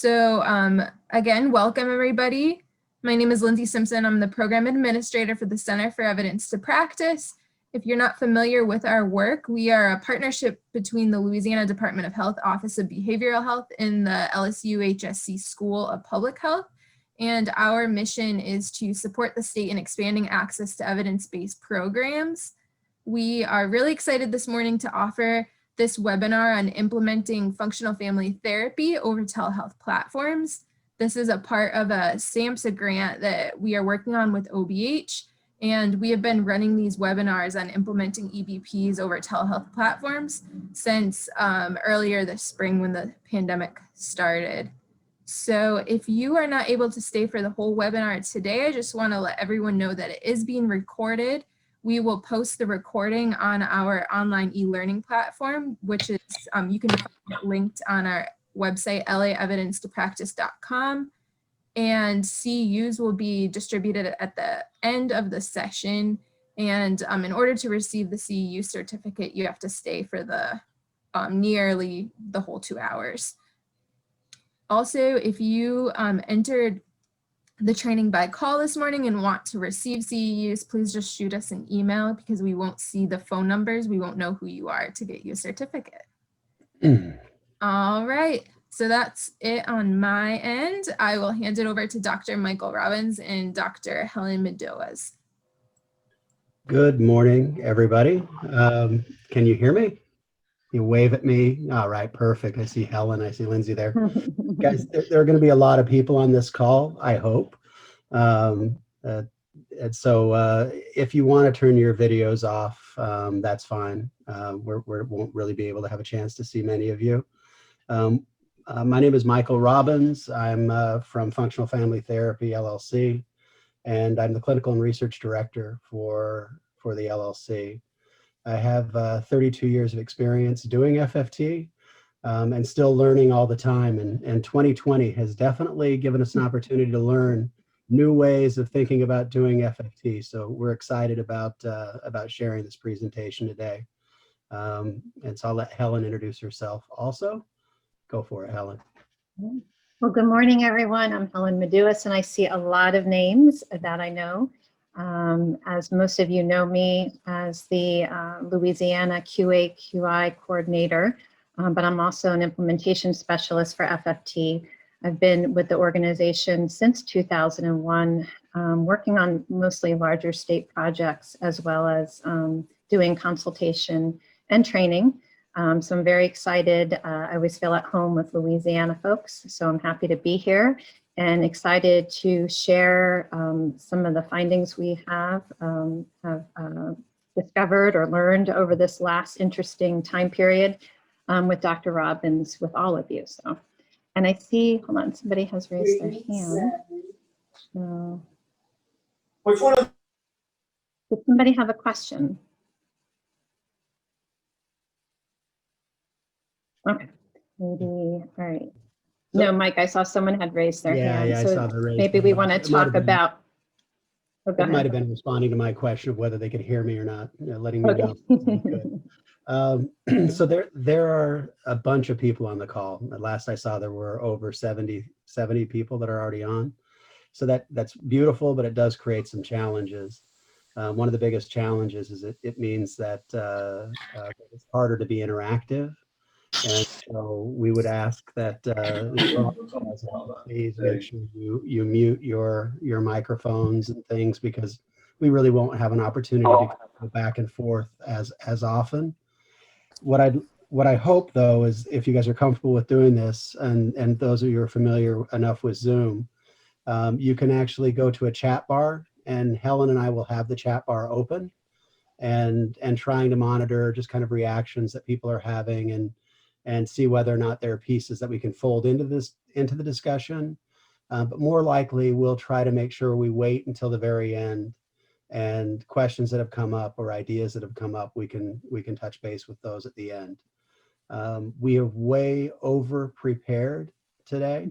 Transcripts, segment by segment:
Again, welcome everybody. My name is Lindsay Simpson. I'm the program administrator for the Center for Evidence to Practice. If you're not familiar with our work, we are a partnership between the Louisiana Department of Health Office of Behavioral Health and the LSU HSC School of Public Health. And our mission is to support the state in expanding access to evidence-based programs. We are really excited this morning to offer this webinar on implementing functional family therapy over telehealth platforms. This is a part of a SAMHSA grant that we are working on with OBH, and we have been running these webinars on implementing EBPs over telehealth platforms since earlier this spring when the pandemic started. So if you are not able to stay for the whole webinar today, I just want to let everyone know that it is being recorded. We will post the recording on our online e-learning platform, which is, you can find it linked on our website, laevidencetopractice.com. And CEUs will be distributed at the end of the session. And in order to receive the CEU certificate, you have to stay for the nearly the whole 2 hours. Also, if you entered the training by call this morning and want to receive CEUs, please just shoot us an email because we won't see the phone numbers. We won't know who you are to get you a certificate. All right, so that's it on my end. I will hand it over to Dr. Michael Robbins and Dr. Helen Medoas. Good morning, everybody. Can you hear me? You wave at me. All right, perfect. I see Helen, I see Lindsay there. Guys, there are going to be a lot of people on this call, I hope. And so if you want to turn your videos off, that's fine. We won't really be able to have a chance to see many of you. My name is Michael Robbins. I'm from Functional Family Therapy, LLC, and I'm the Clinical and Research Director for the LLC. I have 32 years of experience doing FFT and still learning all the time. And 2020 has definitely given us an opportunity to learn new ways of thinking about doing FFT. So we're excited about sharing this presentation today. And so I'll let Helen introduce herself also. Go for it, Helen. Well, good morning, everyone. I'm Helen Medoas, and I see a lot of names that I know. As most of you know me as the Louisiana QA/QI coordinator, but I'm also an implementation specialist for FFT. I've been with the organization since 2001, working on mostly larger state projects, as well as doing consultation and training. So I'm very excited. I always feel at home with Louisiana folks, so I'm happy to be here and excited to share some of the findings we have discovered or learned over this last interesting time period with Dr. Robbins, with all of you. So, and I see, hold on, somebody has raised their hand. So, which one? Does somebody have a question? Okay, maybe, all right. No, Mike, I saw someone had raised their hand. Yeah, so I saw the raised maybe hand. we want to talk about. Oh, it might have been responding to my question of whether they could hear me or not, letting me know. So there are a bunch of people on the call. At last I saw there were over 70 people that are already on. So that's beautiful, but it does create some challenges. One of the biggest challenges is it means that it's harder to be interactive. And so we would ask that please make sure you mute your microphones and things, because we really won't have an opportunity to go back and forth as often. What I hope, though, is if you guys are comfortable with doing this, and those of you who are familiar enough with Zoom, you can actually go to a chat bar, and Helen and I will have the chat bar open and trying to monitor just kind of reactions that people are having and see whether or not there are pieces that we can fold into the discussion. But more likely, we'll try to make sure we wait until the very end, and questions that have come up or ideas that have come up, we can touch base with those at the end. We have way over prepared today.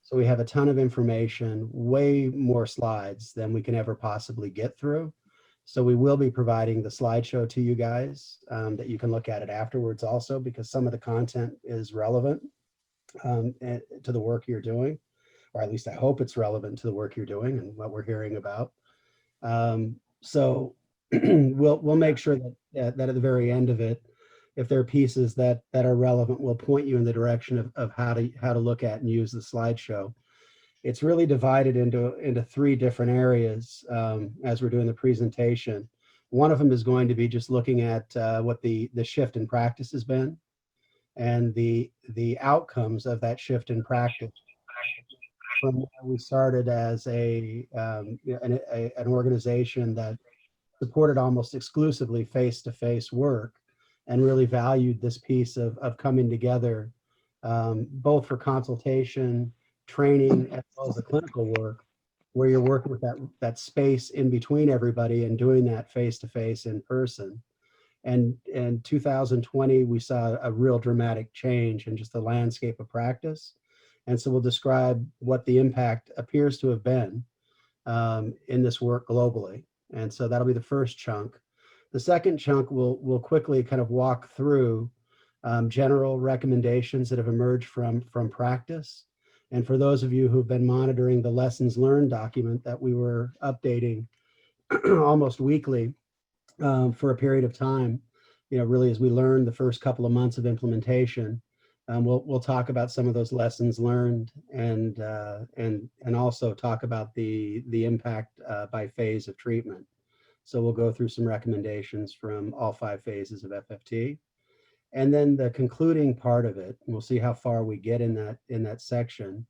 So we have a ton of information, way more slides than we can ever possibly get through. So we will be providing the slideshow to you guys that you can look at it afterwards also, because some of the content is relevant. to the work you're doing, or at least I hope it's relevant to the work you're doing and what we're hearing about. So we'll make sure that at the very end of it, if there are pieces that are relevant, we'll point you in the direction of how to look at and use the slideshow. It's really divided into three different areas as we're doing the presentation. One of them is going to be just looking at what the shift in practice has been and the outcomes of that shift in practice from where we started as an organization that supported almost exclusively face-to-face work and really valued this piece of coming together, both for consultation, training, as well as the clinical work, where you're working with that space in between everybody and doing that face-to-face in person. And in 2020, we saw a real dramatic change in just the landscape of practice. And so we'll describe what the impact appears to have been in this work globally. And so that'll be the first chunk. The second chunk will quickly kind of walk through general recommendations that have emerged from practice. And for those of you who've been monitoring the lessons learned document that we were updating almost weekly for a period of time, really as we learned the first couple of months of implementation, we'll talk about some of those lessons learned and also talk about the impact by phase of treatment. So we'll go through some recommendations from all 5 phases of FFT. And then the concluding part of it, we'll see how far we get in that section.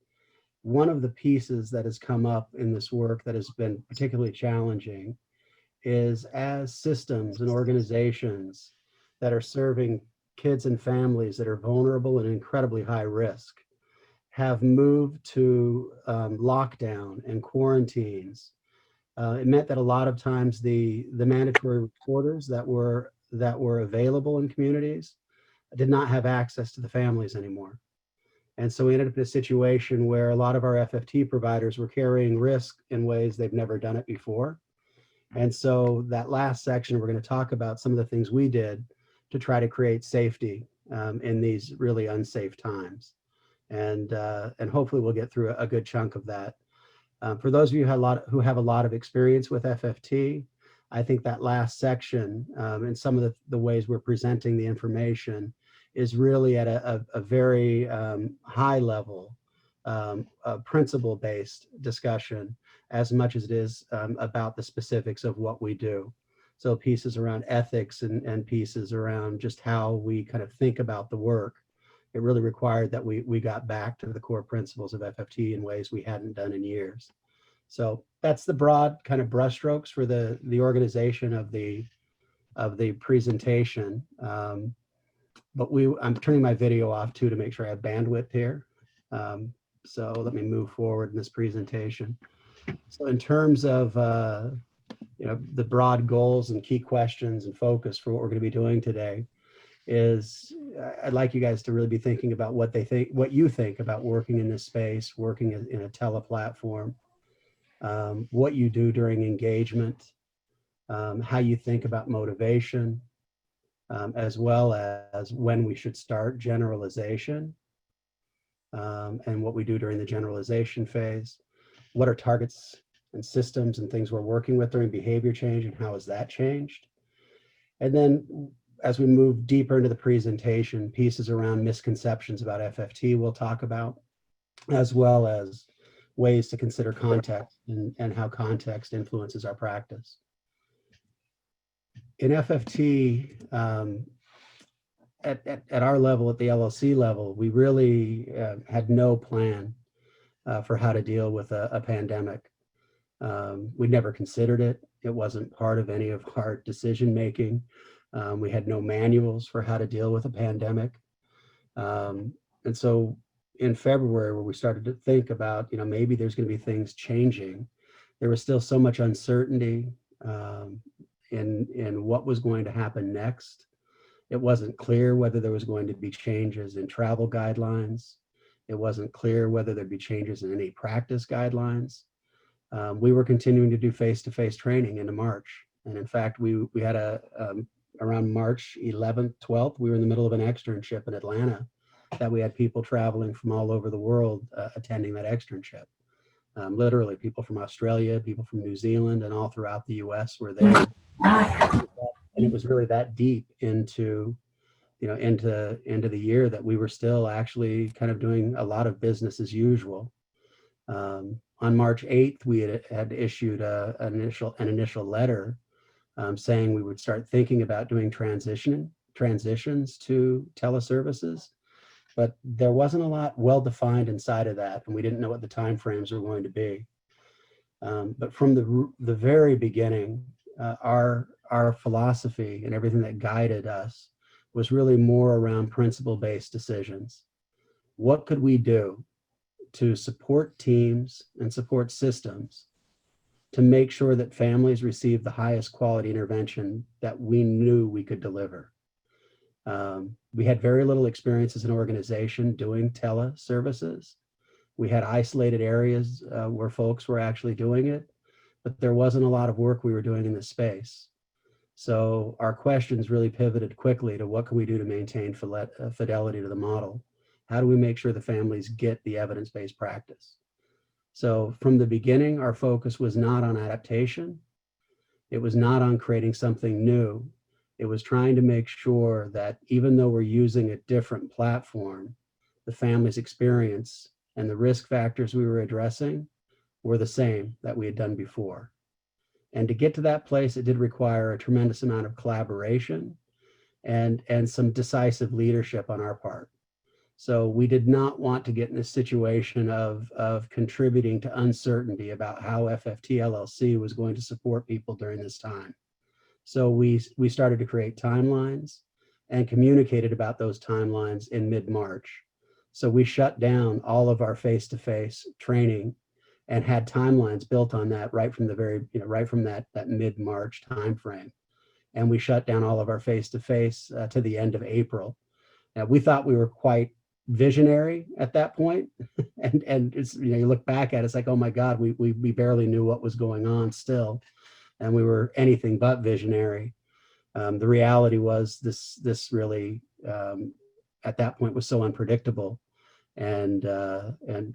One of the pieces that has come up in this work that has been particularly challenging is as systems and organizations that are serving kids and families that are vulnerable and incredibly high risk have moved to lockdown and quarantines. It meant that a lot of times the mandatory reporters that were available in communities did not have access to the families anymore. And so we ended up in a situation where a lot of our FFT providers were carrying risk in ways they've never done it before. And so that last section, we're going to talk about some of the things we did to try to create safety in these really unsafe times. And hopefully we'll get through a good chunk of that. For those of you who have a lot of experience with FFT, I think that last section and some of the ways we're presenting the information is really at a very high level, principle-based discussion as much as it is about the specifics of what we do. So pieces around ethics and pieces around just how we kind of think about the work. It really required that we got back to the core principles of FFT in ways we hadn't done in years. So that's the broad kind of brushstrokes for the organization of the presentation. But I'm turning my video off too to make sure I have bandwidth here. So let me move forward in this presentation. So in terms of the broad goals and key questions and focus for what we're going to be doing today is I'd like you guys to really be thinking about what you think about working in this space, working in a tele-platform, what you do during engagement, how you think about motivation, as well as when we should start generalization, and what we do during the generalization phase. What are targets and systems and things we're working with during behavior change, and how has that changed? And then as we move deeper into the presentation, pieces around misconceptions about FFT we'll talk about, as well as ways to consider context and how context influences our practice. In FFT, at our level, at the LLC level, we really had no plan for how to deal with a pandemic. We never considered it. It wasn't part of any of our decision making. We had no manuals for how to deal with a pandemic. And so in February, where we started to think about, maybe there's going to be things changing, there was still so much uncertainty in what was going to happen next. It wasn't clear whether there was going to be changes in travel guidelines. It wasn't clear whether there'd be changes in any practice guidelines. We were continuing to do face-to-face training into March. And in fact, we had around March 11th, 12th, we were in the middle of an externship in Atlanta that we had people traveling from all over the world attending that externship. Literally people from Australia, people from New Zealand, and all throughout the US were there. And it was really that deep into, into the year that we were still actually kind of doing a lot of business as usual. On March 8th, we had issued an initial letter saying we would start thinking about doing transitions to Tele-Services, but there wasn't a lot well defined inside of that, and we didn't know what the timeframes were going to be. But from the very beginning, our philosophy and everything that guided us was really more around principle-based decisions. What could we do to support teams and support systems to make sure that families receive the highest quality intervention that we knew we could deliver? We had very little experience as an organization doing Tele-Services. We had isolated areas where folks were actually doing it, but there wasn't a lot of work we were doing in this space. So our questions really pivoted quickly to what can we do to maintain fidelity to the model? How do we make sure the families get the evidence-based practice? So from the beginning, our focus was not on adaptation. It was not on creating something new. It was trying to make sure that even though we're using a different platform, the family's experience and the risk factors we were addressing were the same that we had done before. And to get to that place, it did require a tremendous amount of collaboration and some decisive leadership on our part. So we did not want to get in a situation of contributing to uncertainty about how FFT LLC was going to support people during this time. So we started to create timelines and communicated about those timelines in mid-March. So we shut down all of our face-to-face training and had timelines built on that right from the right from that mid-March timeframe. And we shut down all of our face-to-face to the end of April. Now, we thought we were quite visionary at that point. and it's, you look back at it, it's like, oh my God, we barely knew what was going on still. And we were anything but visionary. The reality was this really, at that point, was so unpredictable. And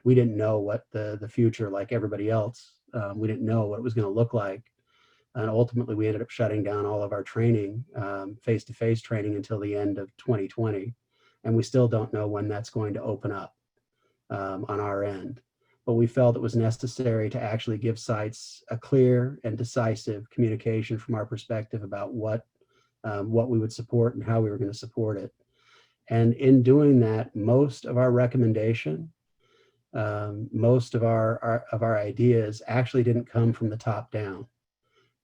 we didn't know what the future, like everybody else, we didn't know what it was going to look like. And ultimately, we ended up shutting down all of our training, face-to-face training, until the end of 2020. And we still don't know when that's going to open up on our end. But we felt it was necessary to actually give sites a clear and decisive communication from our perspective about what we would support and how we were going to support it. And in doing that, most of our recommendation, most of our ideas actually didn't come from the top down.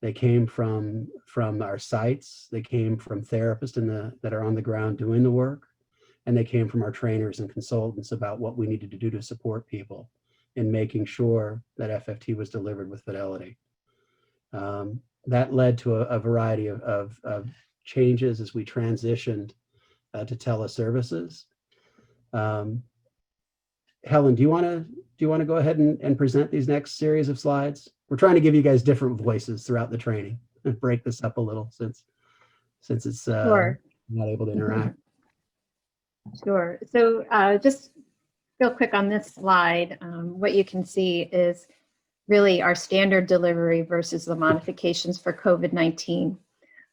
They came from our sites. They came from therapists that are on the ground doing the work, and they came from our trainers and consultants about what we needed to do to support people in making sure that FFT was delivered with fidelity. That led to a variety of changes as we transitioned to Tele-Services. Helen, do you want to go ahead and present these next series of slides? We're trying to give you guys different voices throughout the training and break this up a little since it's Sure. not able to interact. Sure. So just real quick on this slide, what you can see is really our standard delivery versus the modifications for COVID-19.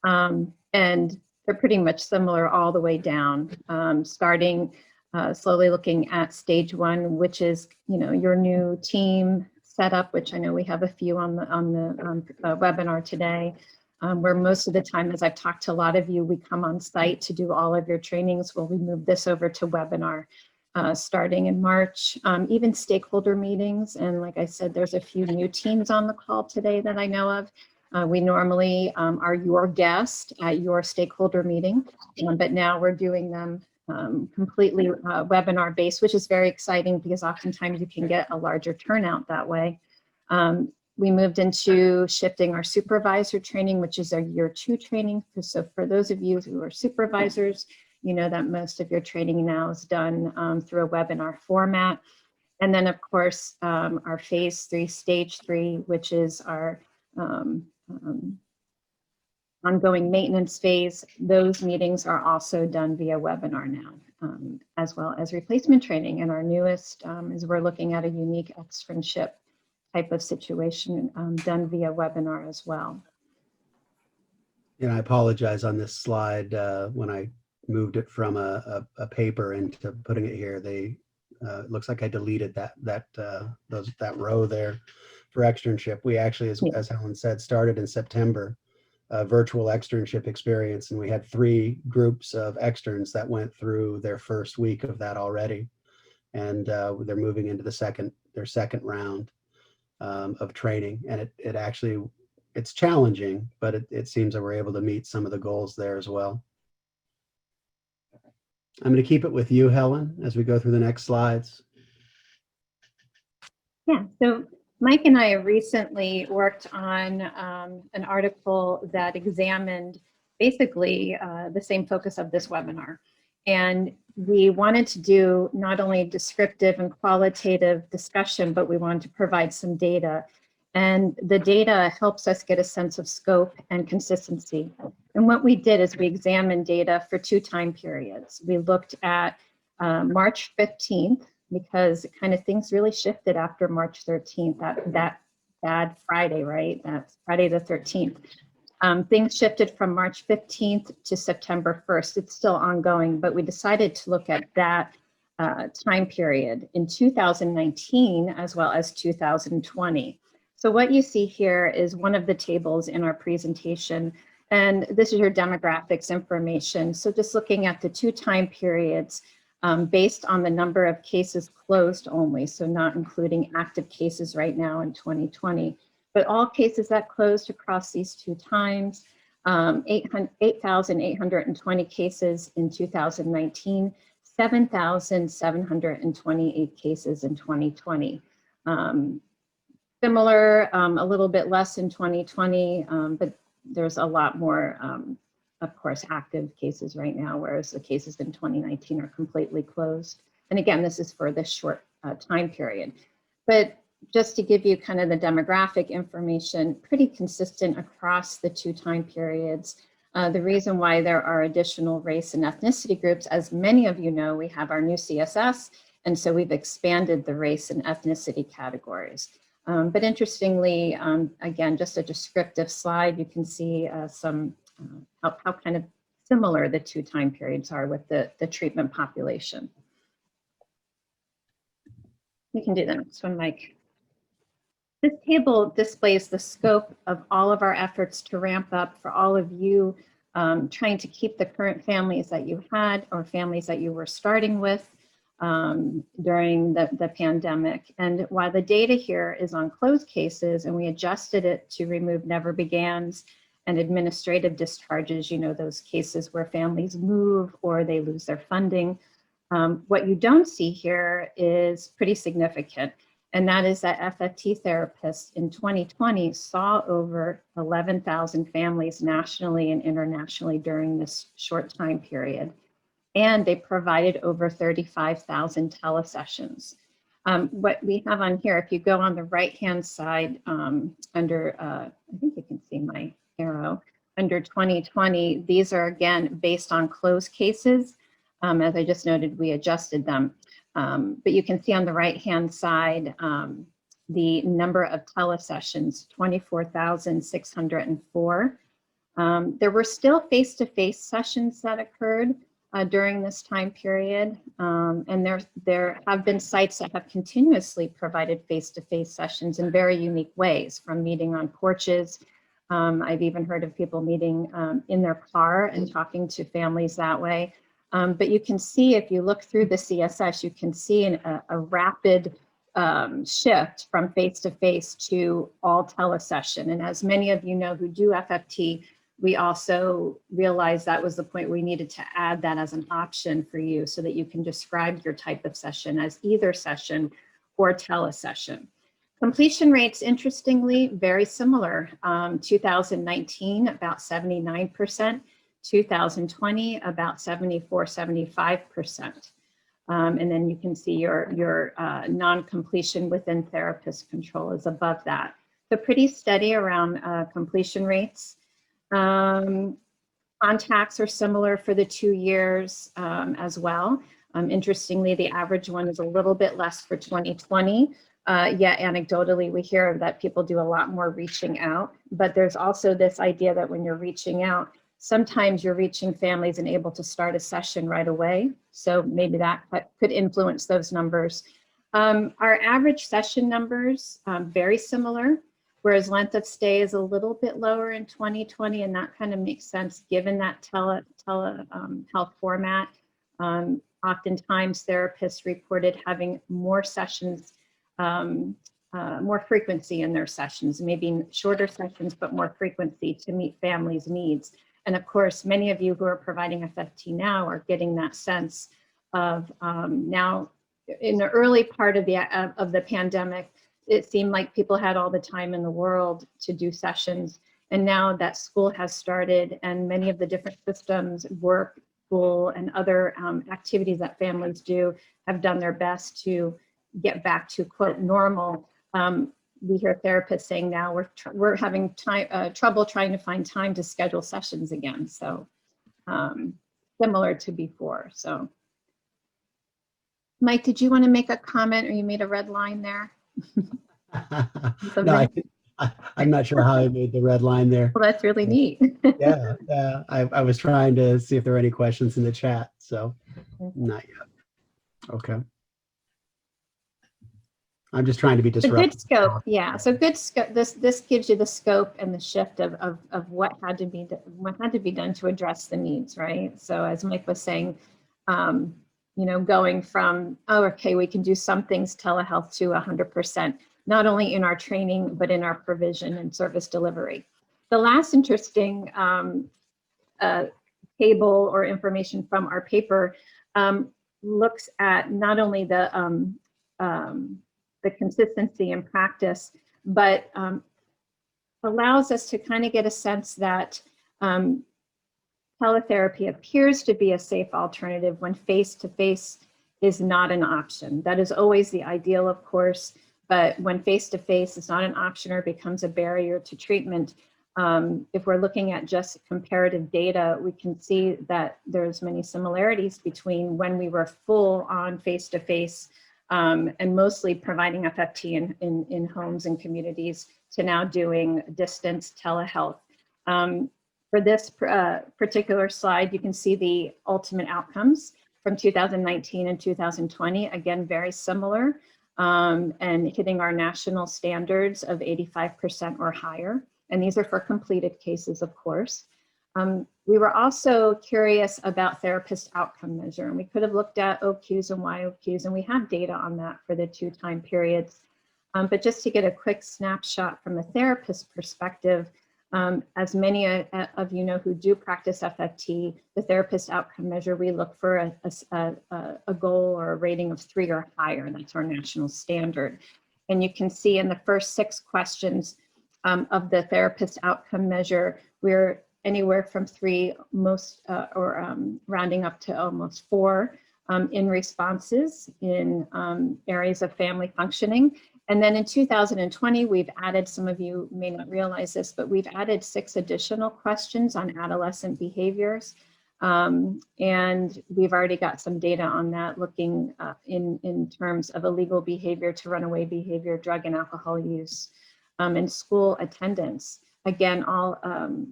And they're pretty much similar all the way down, starting slowly looking at stage 1, which is, your new team setup, which I know we have a few on the webinar today, where most of the time, as I've talked to a lot of you, we come on site to do all of your trainings. Well, we move this over to webinar starting in March, even stakeholder meetings. And like I said, there's a few new teams on the call today that I know of. We normally are your guest at your stakeholder meeting, but now we're doing them completely webinar based, which is very exciting because oftentimes you can get a larger turnout that way. We moved into shifting our supervisor training, which is our year 2 training. So for those of you who are supervisors, you know that most of your training now is done through a webinar format. And then of course, our phase 3, stage 3, which is our ongoing maintenance phase, those meetings are also done via webinar now, as well as replacement training. And our newest is we're looking at a unique externship type of situation done via webinar as well. And I apologize on this slide. When I moved it from a paper into putting it here, it looks like I deleted that row there for externship. We actually, as Helen said, started in September, a virtual externship experience, and we had 3 groups of externs that went through their first week of that already, and they're moving into their second round of training, and it actually, it's challenging, but it seems that we're able to meet some of the goals there as well. I'm going to keep it with you, Helen, as we go through the next slides. Yeah, so Mike and I recently worked on an article that examined basically the same focus of this webinar. And we wanted to do not only descriptive and qualitative discussion, but we wanted to provide some data. And the data helps us get a sense of scope and consistency. And what we did is we examined data for 2 time periods. We looked at March 15th, because kind of things really shifted after March 13th, that bad Friday, right? That's Friday the 13th. Things shifted from March 15th to September 1st. It's still ongoing, but we decided to look at that time period in 2019 as well as 2020. So what you see here is one of the tables in our presentation, and this is your demographics information. So just looking at the 2 time periods based on the number of cases closed only, so not including active cases right now in 2020, but all cases that closed across these 2 times, 8,820 cases in 2019, 7,728 cases in 2020. Similar, a little bit less in 2020, but there's a lot more, of course, active cases right now, whereas the cases in 2019 are completely closed. And again, this is for this short time period. But just to give you kind of the demographic information, pretty consistent across the 2 time periods. The reason why there are additional race and ethnicity groups, as many of you know, we have our new CSS, and so we've expanded the race and ethnicity categories. But interestingly, again, just a descriptive slide, you can see some how kind of similar the 2 time periods are with the treatment population. We can do the next one, Mike. This table displays the scope of all of our efforts to ramp up for all of you trying to keep the current families that you had or families that you were starting with during the pandemic. And while the data here is on closed cases and we adjusted it to remove never begans and administrative discharges, you know, those cases where families move or they lose their funding, what you don't see here is pretty significant. And that is that FFT therapists in 2020 saw over 11,000 families nationally and internationally during this short time period. And they provided over 35,000 telesessions. What we have on here, if you go on the right-hand side under, I think you can see my arrow, under 2020, these are again based on closed cases. As I just noted, we adjusted them. But you can see on the right-hand side, the number of telesessions, 24,604. There were still face-to-face sessions that occurred during this time period. And there have been sites that have continuously provided face-to-face sessions in very unique ways, from meeting on porches. I've even heard of people meeting in their car and talking to families that way. But you can see, if you look through the CSS, you can see a rapid shift from face-to-face to all telesession. And as many of you know who do FFT, we also realized that was the point we needed to add that as an option for you so that you can describe your type of session as either session or telesession. Completion rates, interestingly, very similar. 2019, about 79%. 2020, about 74-75%. And then you can see your non-completion within therapist control is above that. So pretty steady around completion rates. Contacts are similar for the 2 years as well. Interestingly, the average one is a little bit less for 2020. Yet anecdotally, we hear that people do a lot more reaching out, but there's also this idea that when you're reaching out, sometimes you're reaching families and able to start a session right away. So maybe that could influence those numbers. Our average session numbers, very similar, whereas length of stay is a little bit lower in 2020, and that kind of makes sense given that telehealth format. Oftentimes therapists reported having more sessions, more frequency in their sessions, maybe shorter sessions, but more frequency to meet families' needs. And of course, many of you who are providing FFT now are getting that sense of now in the early part of the pandemic, it seemed like people had all the time in the world to do sessions. And now that school has started and many of the different systems, work, school, and other activities that families do have done their best to get back to quote normal. We hear therapists saying now we're having trouble trying to find time to schedule sessions again. So similar to before. So Mike, did you want to make a comment, or you made a red line there? No, I'm not sure how I made the red line there. Well, that's really neat. Yeah, I was trying to see if there were any questions in the chat, so not yet. Okay. I'm just trying to be The disruptive. good scope, yeah. So good scope. This gives you the scope and the shift of what had to be done to address the needs, right? So as Mike was saying, you know, going from, oh, okay, we can do some things telehealth to 100%, not only in our training, but in our provision and service delivery. The last interesting table or information from our paper looks at not only the consistency in practice, but allows us to kind of get a sense that teletherapy appears to be a safe alternative when face-to-face is not an option. That is always the ideal, of course, but when face-to-face is not an option or becomes a barrier to treatment, if we're looking at just comparative data, we can see that there's many similarities between when we were full on face-to-face and mostly providing FFT in homes and communities to now doing distance telehealth. For this particular slide, you can see the ultimate outcomes from 2019 and 2020, again, very similar, and hitting our national standards of 85% or higher. And these are for completed cases, of course. We were also curious about therapist outcome measure, and we could have looked at OQs and YOQs, and we have data on that for the 2 time periods. But just to get a quick snapshot from a therapist perspective, as many of you know who do practice FFT, the therapist outcome measure, we look for a goal or a rating of 3 or higher. That's our national standard. And you can see in the first 6 questions of the therapist outcome measure, we're anywhere from 3 rounding up to almost 4 in responses in areas of family functioning. And then in 2020, we've added, some of you may not realize this, but we've added 6 additional questions on adolescent behaviors. And we've already got some data on that, looking in terms of illegal behavior to runaway behavior, drug and alcohol use, and school attendance. Again, all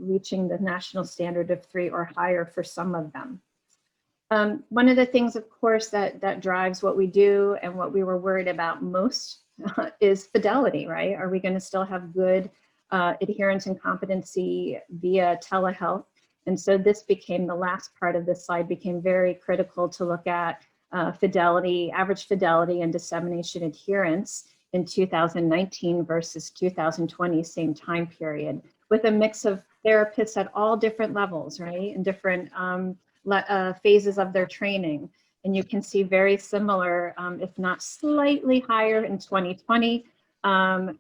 reaching the national standard of 3 or higher for some of them. One of the things, of course, that drives what we do and what we were worried about most is fidelity, right? Are we going to still have good adherence and competency via telehealth? And so this became, the last part of this slide became very critical to look at fidelity, average fidelity and dissemination adherence in 2019 versus 2020, same time period, with a mix of therapists at all different levels, right? And different phases of their training. And you can see very similar, if not slightly higher in 2020,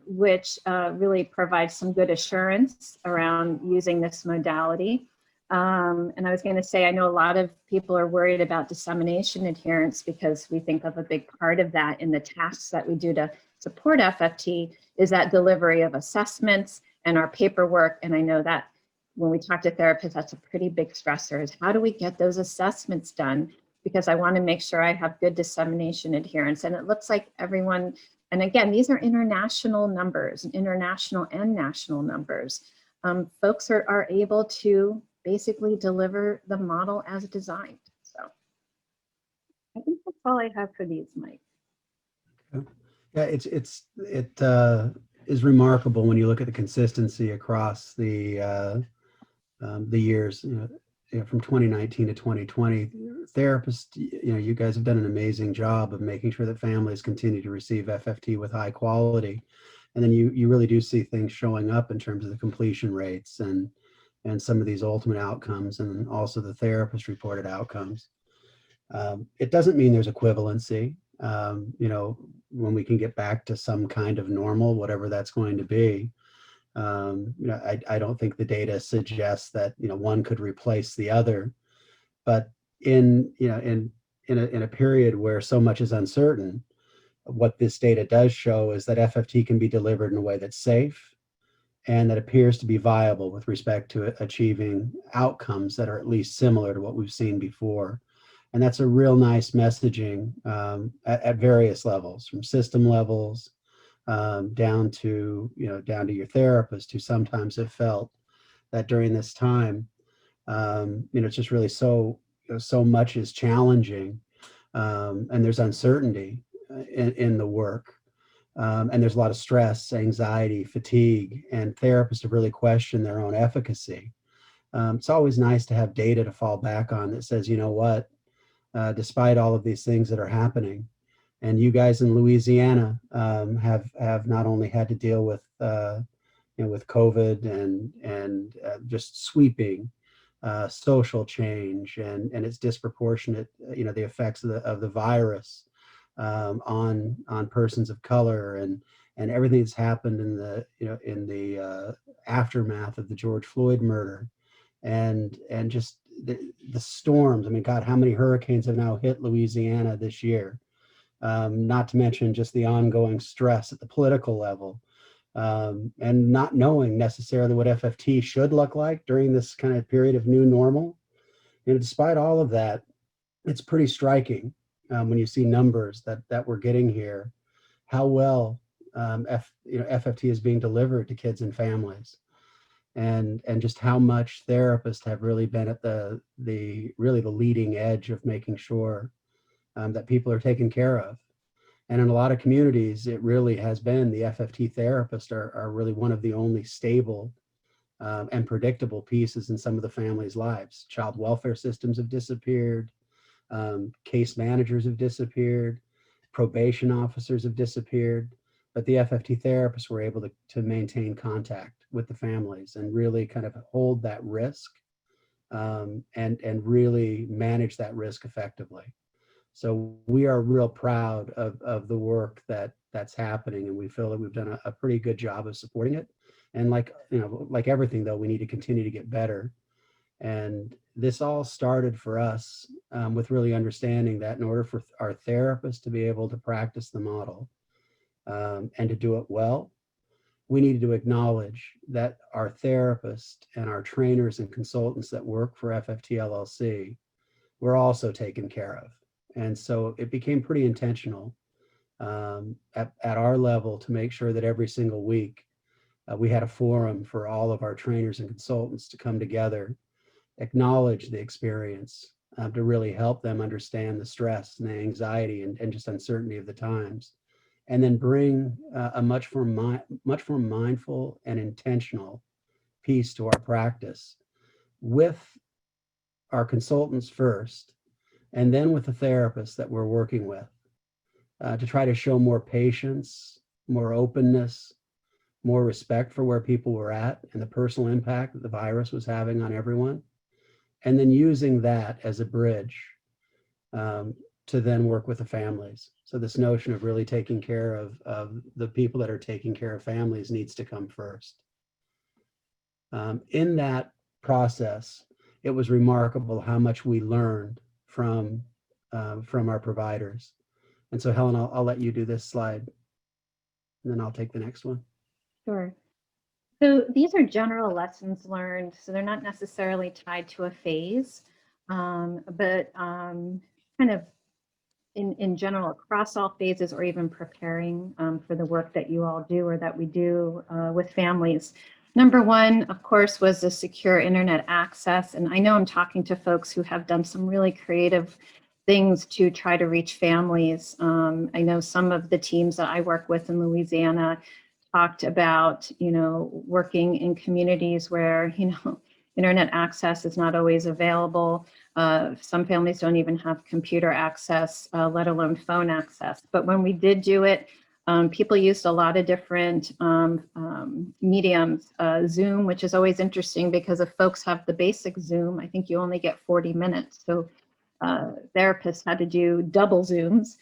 which really provides some good assurance around using this modality. And I was going to say, I know a lot of people are worried about dissemination adherence because we think of a big part of that in the tasks that we do to support FFT is that delivery of assessments and our paperwork. And I know that when we talk to therapists, that's a pretty big stressor, is how do we get those assessments done? Because I want to make sure I have good dissemination adherence. And it looks like everyone, and again, these are international numbers, international and national numbers. Folks are able to basically deliver the model as designed. So I think that's all I have for these, Mike. Yeah, it is remarkable when you look at the consistency across the years, from 2019 to 2020. Therapists, you guys have done an amazing job of making sure that families continue to receive FFT with high quality. And then you really do see things showing up in terms of the completion rates and some of these ultimate outcomes, and also the therapist reported outcomes. It doesn't mean there's equivalency. When we can get back to some kind of normal, whatever that's going to be, I don't think the data suggests that one could replace the other. But in a period where so much is uncertain, what this data does show is that FFT can be delivered in a way that's safe and that appears to be viable with respect to achieving outcomes that are at least similar to what we've seen before. And that's a real nice messaging at various levels, from system levels down to your therapist, who sometimes have felt that during this time, it's just really so much is challenging, and there's uncertainty in the work, and there's a lot of stress, anxiety, fatigue, and therapists have really questioned their own efficacy. It's always nice to have data to fall back on that says, what, despite all of these things that are happening, and you guys in Louisiana have not only had to deal with with COVID and just sweeping social change and its disproportionate the effects of the virus on persons of color and everything that's happened in the aftermath of the George Floyd murder, and just the storms. I mean, God, how many hurricanes have now hit Louisiana this year? Not to mention just the ongoing stress at the political level, and not knowing necessarily what FFT should look like during this kind of period of new normal. Despite all of that, it's pretty striking when you see numbers that we're getting here, how well FFT is being delivered to kids and families, and just how much therapists have really been at the leading edge of making sure that people are taken care of. And in a lot of communities, it really has been the FFT therapists are really one of the only stable and predictable pieces in some of the families' lives. Child welfare systems have disappeared. Case managers have disappeared. Probation officers have disappeared. But the FFT therapists were able to maintain contact with the families and really kind of hold that risk and really manage that risk effectively. So we are real proud of the work that's happening, and we feel that we've done a pretty good job of supporting it. And like everything, though, we need to continue to get better. And this all started for us with really understanding that in order for our therapists to be able to practice the model and to do it well, we needed to acknowledge that our therapists and our trainers and consultants that work for FFT LLC were also taken care of. And so it became pretty intentional at our level to make sure that every single week we had a forum for all of our trainers and consultants to come together, acknowledge the experience, to really help them understand the stress and the anxiety and just uncertainty of the times, and then bring a much more mindful and intentional piece to our practice with our consultants first, and then with the therapists that we're working with, to try to show more patience, more openness, more respect for where people were at and the personal impact that the virus was having on everyone, and then using that as a bridge to then work with the families. So this notion of really taking care of the people that are taking care of families needs to come first. In that process, it was remarkable how much we learned from our providers. And so Helen, I'll let you do this slide, and then I'll take the next one. Sure. So these are general lessons learned, so they're not necessarily tied to a phase, but kind of in general across all phases, or even preparing for the work that you all do or that we do with families. Number one, of course, was the secure internet access. And I know I'm talking to folks who have done some really creative things to try to reach families. I know some of the teams that I work with in Louisiana talked about, working in communities where, internet access is not always available. Some families don't even have computer access, let alone phone access. But when we did do it, people used a lot of different mediums. Zoom, which is always interesting because if folks have the basic Zoom, I think you only get 40 minutes. So therapists had to do double Zooms.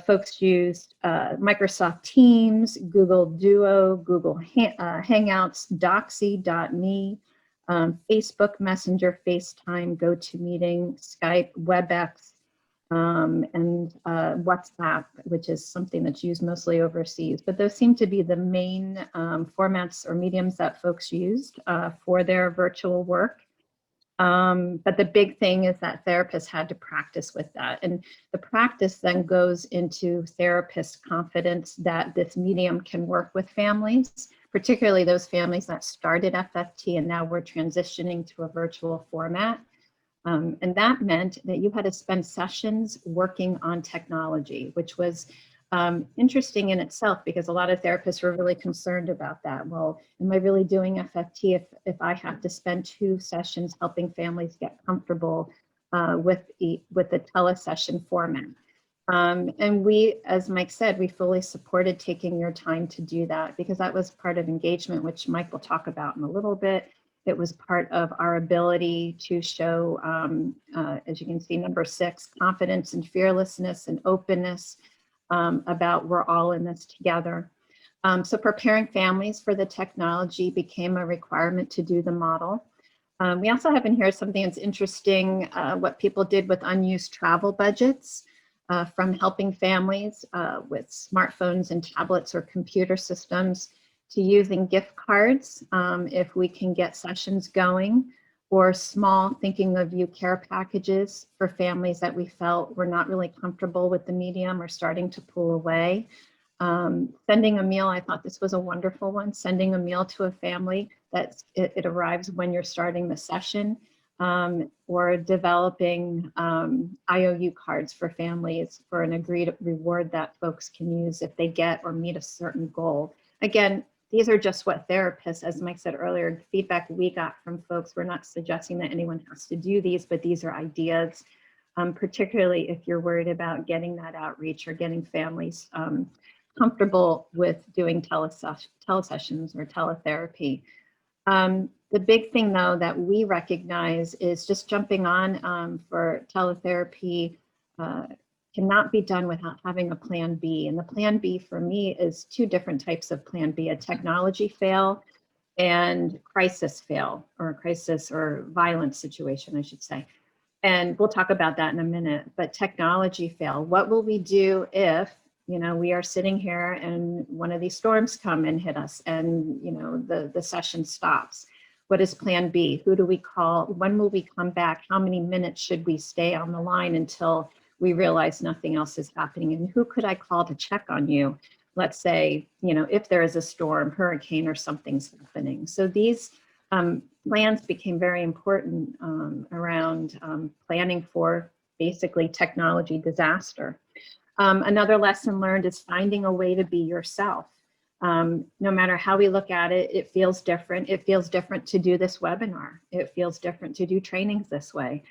Folks used Microsoft Teams, Google Duo, Google Hangouts, Doxy.me, Facebook Messenger, FaceTime, GoToMeeting, Skype, WebEx, and WhatsApp, which is something that's used mostly overseas. But those seem to be the main formats or mediums that folks used for their virtual work. But the big thing is that therapists had to practice with that. And the practice then goes into therapists' confidence that this medium can work with families, particularly those families that started FFT and now we're transitioning to a virtual format. And that meant that you had to spend sessions working on technology, which was interesting in itself because a lot of therapists were really concerned about that. Well, am I really doing FFT if I have to spend 2 sessions helping families get comfortable with the telesession format? And we, as Mike said, we fully supported taking your time to do that because that was part of engagement, which Mike will talk about in a little bit. It was part of our ability to show, as you can see, number 6, confidence and fearlessness and openness about we're all in this together. So preparing families for the technology became a requirement to do the model. We also have in here something that's interesting, what people did with unused travel budgets from helping families with smartphones and tablets or computer systems to using gift cards if we can get sessions going, or small thinking of you care packages for families that we felt were not really comfortable with the medium or starting to pull away. Sending a meal, I thought this was a wonderful one, sending a meal to a family that it arrives when you're starting the session, or developing IOU cards for families for an agreed reward that folks can use if they get or meet a certain goal. Again, these are just what therapists, as Mike said earlier, feedback we got from folks. We're not suggesting that anyone has to do these, but these are ideas, particularly if you're worried about getting that outreach or getting families comfortable with doing telesessions or teletherapy. The big thing, though, that we recognize is just jumping on for teletherapy cannot be done without having a plan B. And the plan B for me is 2 different types of plan B, a technology fail and crisis fail, or crisis or violent situation, I should say. And we'll talk about that in a minute, but technology fail. What will we do if, we are sitting here and one of these storms come and hit us and, the session stops? What is plan B? Who do we call? When will we come back? How many minutes should we stay on the line until we realize nothing else is happening? And who could I call to check on you? Let's say, if there is a storm, hurricane, or something's happening. So these plans became very important around planning for basically technology disaster. Another lesson learned is finding a way to be yourself. No matter how we look at it, it feels different. It feels different to do this webinar. It feels different to do trainings this way.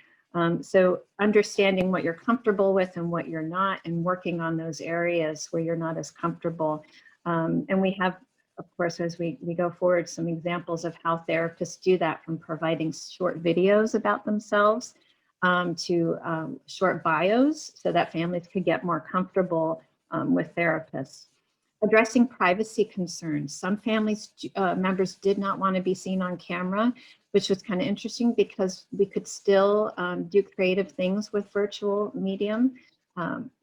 So understanding what you're comfortable with and what you're not, and working on those areas where you're not as comfortable. And we have, of course, as we go forward, some examples of how therapists do that, from providing short videos about themselves to short bios so that families could get more comfortable with therapists. Addressing privacy concerns. Some families members did not want to be seen on camera, which was kind of interesting because we could still do creative things with virtual medium,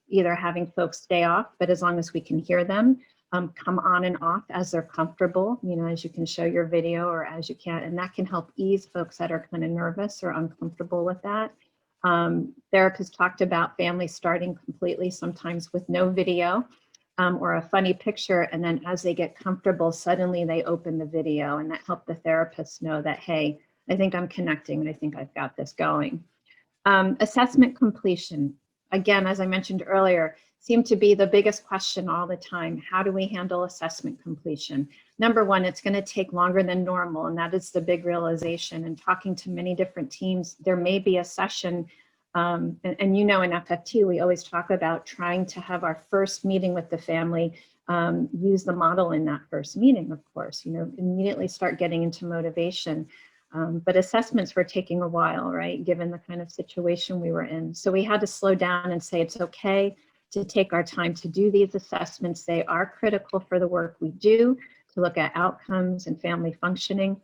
either having folks stay off, but as long as we can hear them, come on and off as they're comfortable, as you can show your video or as you can, and that can help ease folks that are kind of nervous or uncomfortable with that. Therapists talked about families starting completely, sometimes with no video or a funny picture, and then as they get comfortable, suddenly they open the video, and that helped the therapist know that, hey, I think I'm connecting and I think I've got this going. Assessment completion, again, as I mentioned earlier, seemed to be the biggest question all the time. How do we handle assessment completion? Number one, it's going to take longer than normal, and that is the big realization. And talking to many different teams, there may be a session, and in FFT, we always talk about trying to have our first meeting with the family, use the model in that first meeting, of course, immediately start getting into motivation. But assessments were taking a while, right, given the kind of situation we were in. So we had to slow down and say it's okay to take our time to do these assessments. They are critical for the work we do, to look at outcomes and family functioning.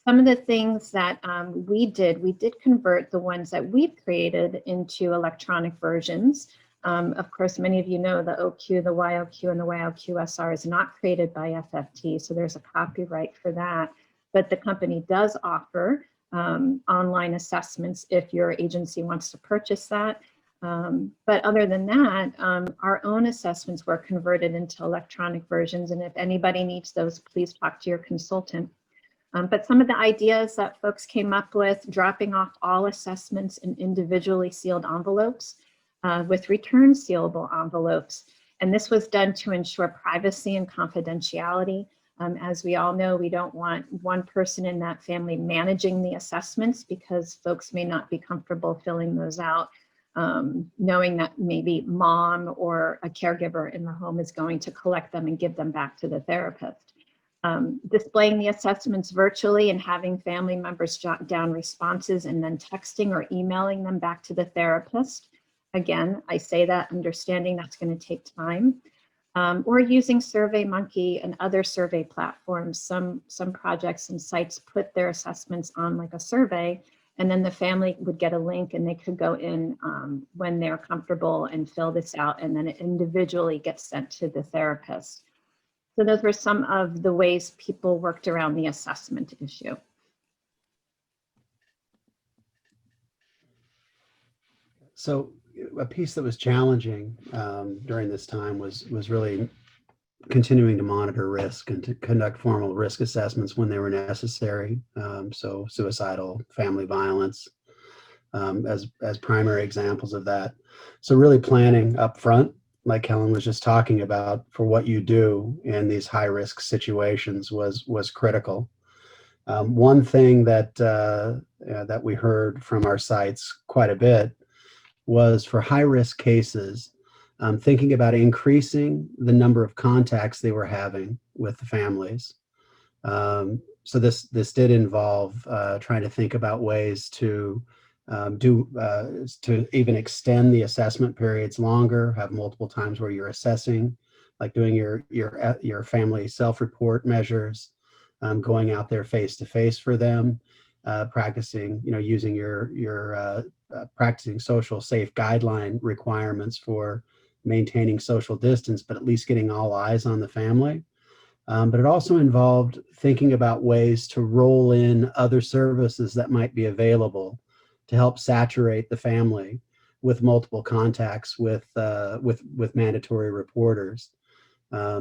Some of the things that we did convert the ones that we've created into electronic versions. Of course, many of you know the OQ, the YOQ, and the YOQSR is not created by FFT, so there's a copyright for that. But the company does offer online assessments if your agency wants to purchase that. But other than that, our own assessments were converted into electronic versions. And if anybody needs those, please talk to your consultant. But some of the ideas that folks came up with, dropping off all assessments in individually sealed envelopes with return sealable envelopes. And this was done to ensure privacy and confidentiality. As we all know, we don't want one person in that family managing the assessments because folks may not be comfortable filling those out, knowing that maybe mom or a caregiver in the home is going to collect them and give them back to the therapist. Displaying the assessments virtually and having family members jot down responses and then texting or emailing them back to the therapist. Again, I say that understanding that's going to take time. Or using SurveyMonkey and other survey platforms. Some projects and sites put their assessments on like a survey, and then the family would get a link and they could go in when they're comfortable and fill this out, and then it individually gets sent to the therapist. So those were some of the ways people worked around the assessment issue. So a piece that was challenging during this time was really continuing to monitor risk and to conduct formal risk assessments when they were necessary. So suicidal, family violence as primary examples of that. So really planning up front, like Helen was just talking about, for what you do in these high risk situations was critical. One thing that that we heard from our sites quite a bit was for high-risk cases, thinking about increasing the number of contacts they were having with the families. So this did involve trying to think about ways to to even extend the assessment periods longer, have multiple times where you're assessing, like doing your family self-report measures, going out there face-to-face for them, practicing, using your practicing social safe guideline requirements for maintaining social distance, but at least getting all eyes on the family. But it also involved thinking about ways to roll in other services that might be available to help saturate the family with multiple contacts with mandatory reporters.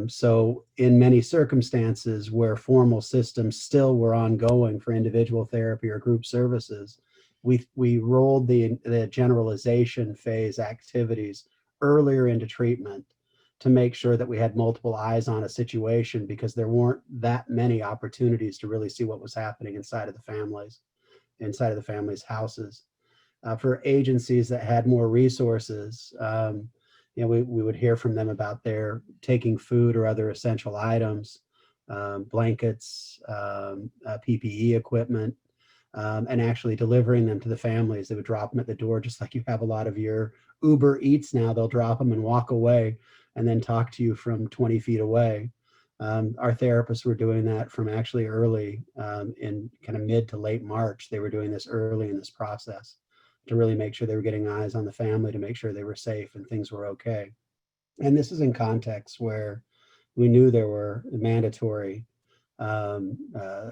So in many circumstances where formal systems still were ongoing for individual therapy or group services, we rolled the generalization phase activities earlier into treatment to make sure that we had multiple eyes on a situation, because there weren't that many opportunities to really see what was happening inside of the families' houses. For agencies that had more resources, we would hear from them about their taking food or other essential items, blankets, PPE equipment, and actually delivering them to the families. They would drop them at the door, just like you have a lot of your Uber Eats now. They'll drop them and walk away and then talk to you from 20 feet away. Our therapists were doing that from actually early in kind of mid to late March. They were doing this early in this process to really make sure they were getting eyes on the family, to make sure they were safe and things were okay. And this is in contexts where we knew there were mandatory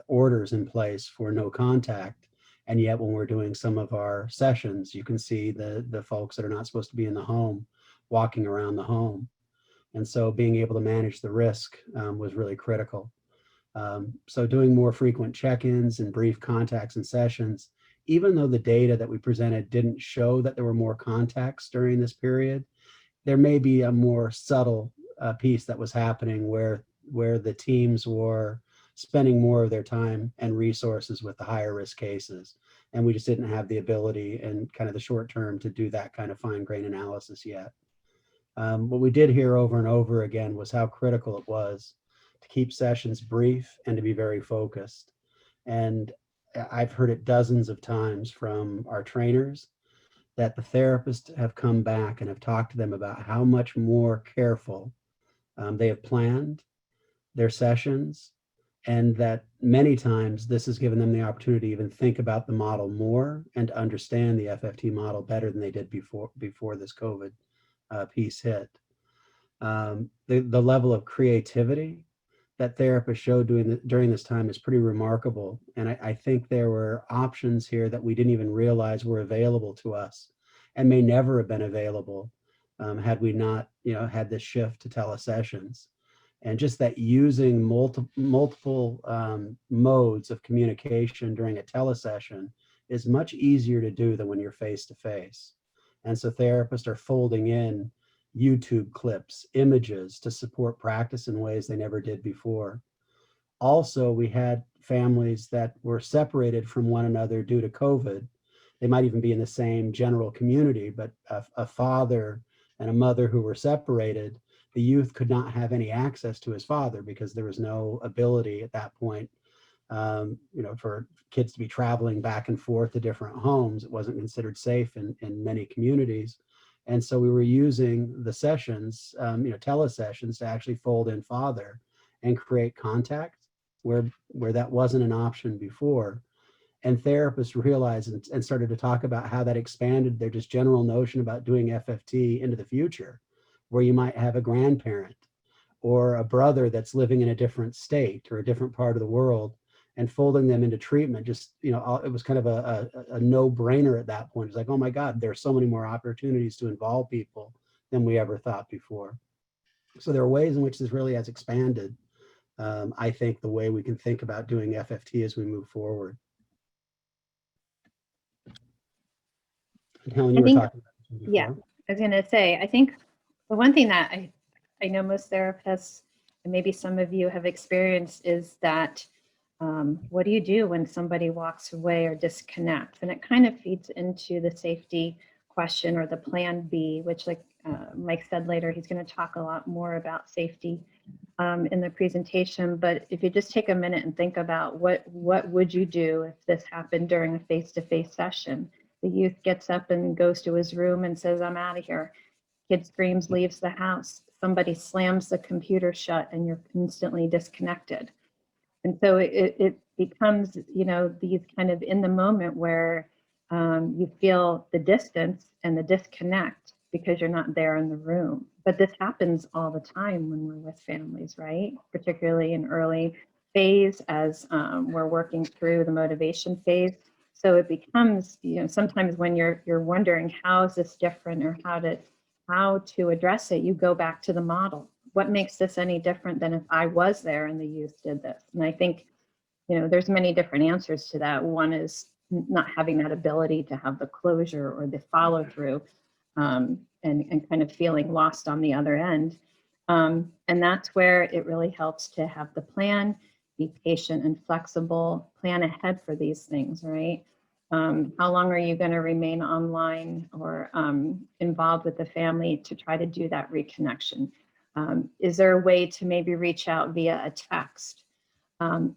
orders in place for no contact. And yet when we're doing some of our sessions, you can see the folks that are not supposed to be in the home walking around the home. And so being able to manage the risk was really critical. So doing more frequent check-ins and brief contacts and sessions, even though the data that we presented didn't show that there were more contacts during this period, there may be a more subtle piece that was happening where the teams were spending more of their time and resources with the higher risk cases. And we just didn't have the ability in kind of the short term to do that kind of fine grain analysis yet. What we did hear over and over again was how critical it was to keep sessions brief and to be very focused. And I've heard it dozens of times from our trainers that the therapists have come back and have talked to them about how much more careful they have planned their sessions, and that many times this has given them the opportunity to even think about the model more and to understand the FFT model better than they did before this COVID piece hit. The level of creativity that therapists showed during this time is pretty remarkable. And I think there were options here that we didn't even realize were available to us and may never have been available had we not, had this shift to telesessions. And just that using multiple modes of communication during a telesession is much easier to do than when you're face to face. And so therapists are folding in YouTube clips, images to support practice in ways they never did before. Also, we had families that were separated from one another due to COVID. They might even be in the same general community, but a father and a mother who were separated, the youth could not have any access to his father because there was no ability at that point, for kids to be traveling back and forth to different homes. It wasn't considered safe in many communities. And so we were using the sessions, telesessions, to actually fold in father and create contact where that wasn't an option before. And therapists realized and started to talk about how that expanded their just general notion about doing FFT into the future, where you might have a grandparent or a brother that's living in a different state or a different part of the world, and folding them into treatment. Just, it was kind of a no-brainer at that point. It's like, oh my God, there's so many more opportunities to involve people than we ever thought before. So there are ways in which this really has expanded, I think, the way we can think about doing FFT as we move forward. And Helen, you were talking about this before. Yeah, I was going to say, I think the one thing that I know most therapists, and maybe some of you have experienced, is that what do you do when somebody walks away or disconnects? And it kind of feeds into the safety question or the plan B, which, like Mike said later, he's going to talk a lot more about safety in the presentation. But if you just take a minute and think about what would you do if this happened during a face-to-face session? The youth gets up and goes to his room and says, I'm out of here. Kid screams, leaves the house. Somebody slams the computer shut and you're instantly disconnected. And so it becomes, these kind of in the moment where you feel the distance and the disconnect because you're not there in the room. But this happens all the time when we're with families, right? Particularly in early phase as we're working through the motivation phase. So it becomes, sometimes when you're wondering how is this different or how to address it, you go back to the model. What makes this any different than if I was there and the youth did this? And I think, there's many different answers to that. One is not having that ability to have the closure or the follow through and kind of feeling lost on the other end. And that's where it really helps to have the plan, be patient and flexible, plan ahead for these things, right? How long are you going to remain online or involved with the family to try to do that reconnection? Is there a way to maybe reach out via a text?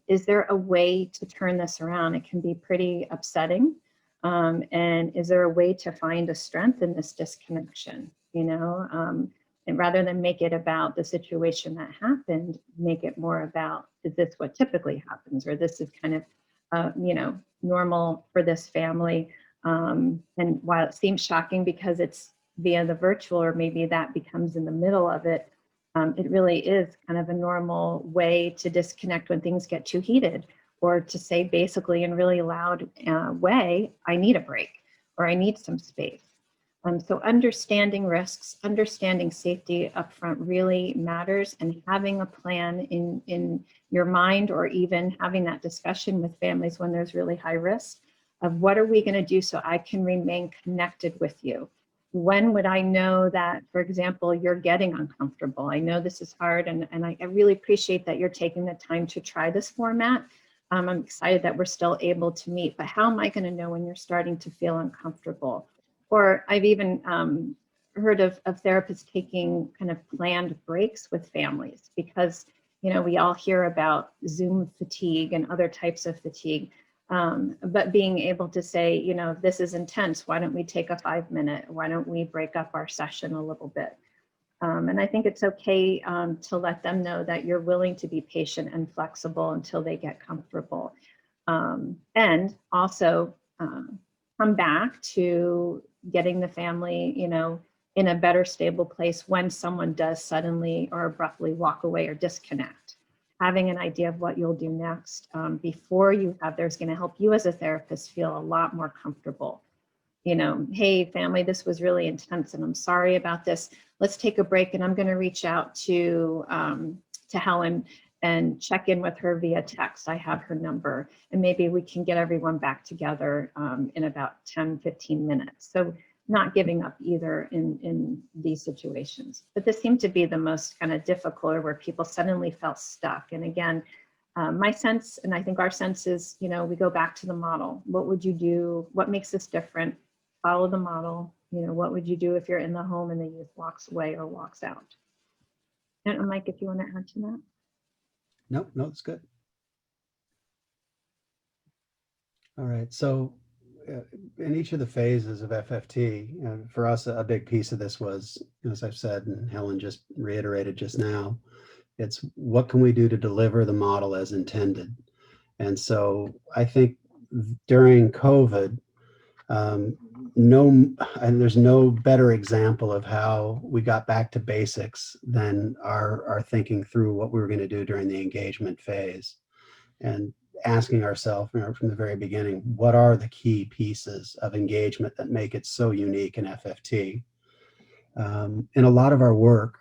Is there a way to turn this around? It can be pretty upsetting. And is there a way to find a strength in this disconnection? And rather than make it about the situation that happened, make it more about, is this what typically happens? Or this is kind of, normal for this family. And while it seems shocking because it's via the virtual, or maybe that becomes in the middle of it, It really is kind of a normal way to disconnect when things get too heated, or to say basically in really loud way, I need a break or I need some space. So understanding risks, understanding safety upfront really matters, and having a plan in your mind, or even having that discussion with families when there's really high risk of what are we going to do so I can remain connected with you. When would I know that, for example, you're getting uncomfortable? I know this is hard, and I really appreciate that you're taking the time to try this format. I'm excited that we're still able to meet, but how am I going to know when you're starting to feel uncomfortable? Or I've even heard of therapists taking kind of planned breaks with families, because, you know, we all hear about Zoom fatigue and other types of fatigue. But being able to say, you know, this is intense, why don't we take a 5-minute? Why don't we break up our session a little bit? And I think it's okay to let them know that you're willing to be patient and flexible until they get comfortable. And also come back to getting the family, you know, in a better stable place when someone does suddenly or abruptly walk away or disconnect. Having an idea of what you'll do next before you have theirs going to help you as a therapist feel a lot more comfortable. You know, hey, family, this was really intense and I'm sorry about this. Let's take a break, and I'm going to reach out to Helen and check in with her via text. I have her number, and maybe we can get everyone back together in about 10-15 minutes. So not giving up either in these situations. But this seemed to be the most kind of difficult, or where people suddenly felt stuck. And again, my sense, and I think our sense is, you know, we go back to the model. What would you do? What makes this different? Follow the model. You know, what would you do if you're in the home and the youth walks away or walks out? I don't know, Mike, if you want to add to that. No, it's good. All right. So in each of the phases of FFT, for us, a big piece of this was, as I've said, and Helen just reiterated just now, it's what can we do to deliver the model as intended? And so I think during COVID, there's no better example of how we got back to basics than our thinking through what we were going to do during the engagement phase, and asking ourselves, you know, from the very beginning, what are the key pieces of engagement that make it so unique in FFT? In a lot of our work,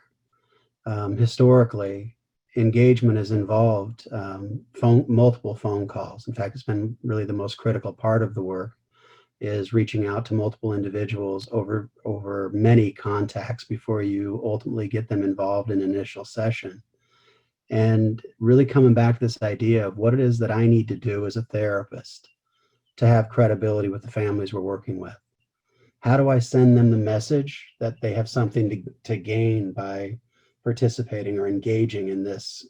historically, engagement has involved multiple phone calls. In fact, it's been really the most critical part of the work, is reaching out to multiple individuals over many contacts before you ultimately get them involved in an initial session. And really coming back to this idea of what it is that I need to do as a therapist to have credibility with the families we're working with. How do I send them the message that they have something to gain by participating or engaging in this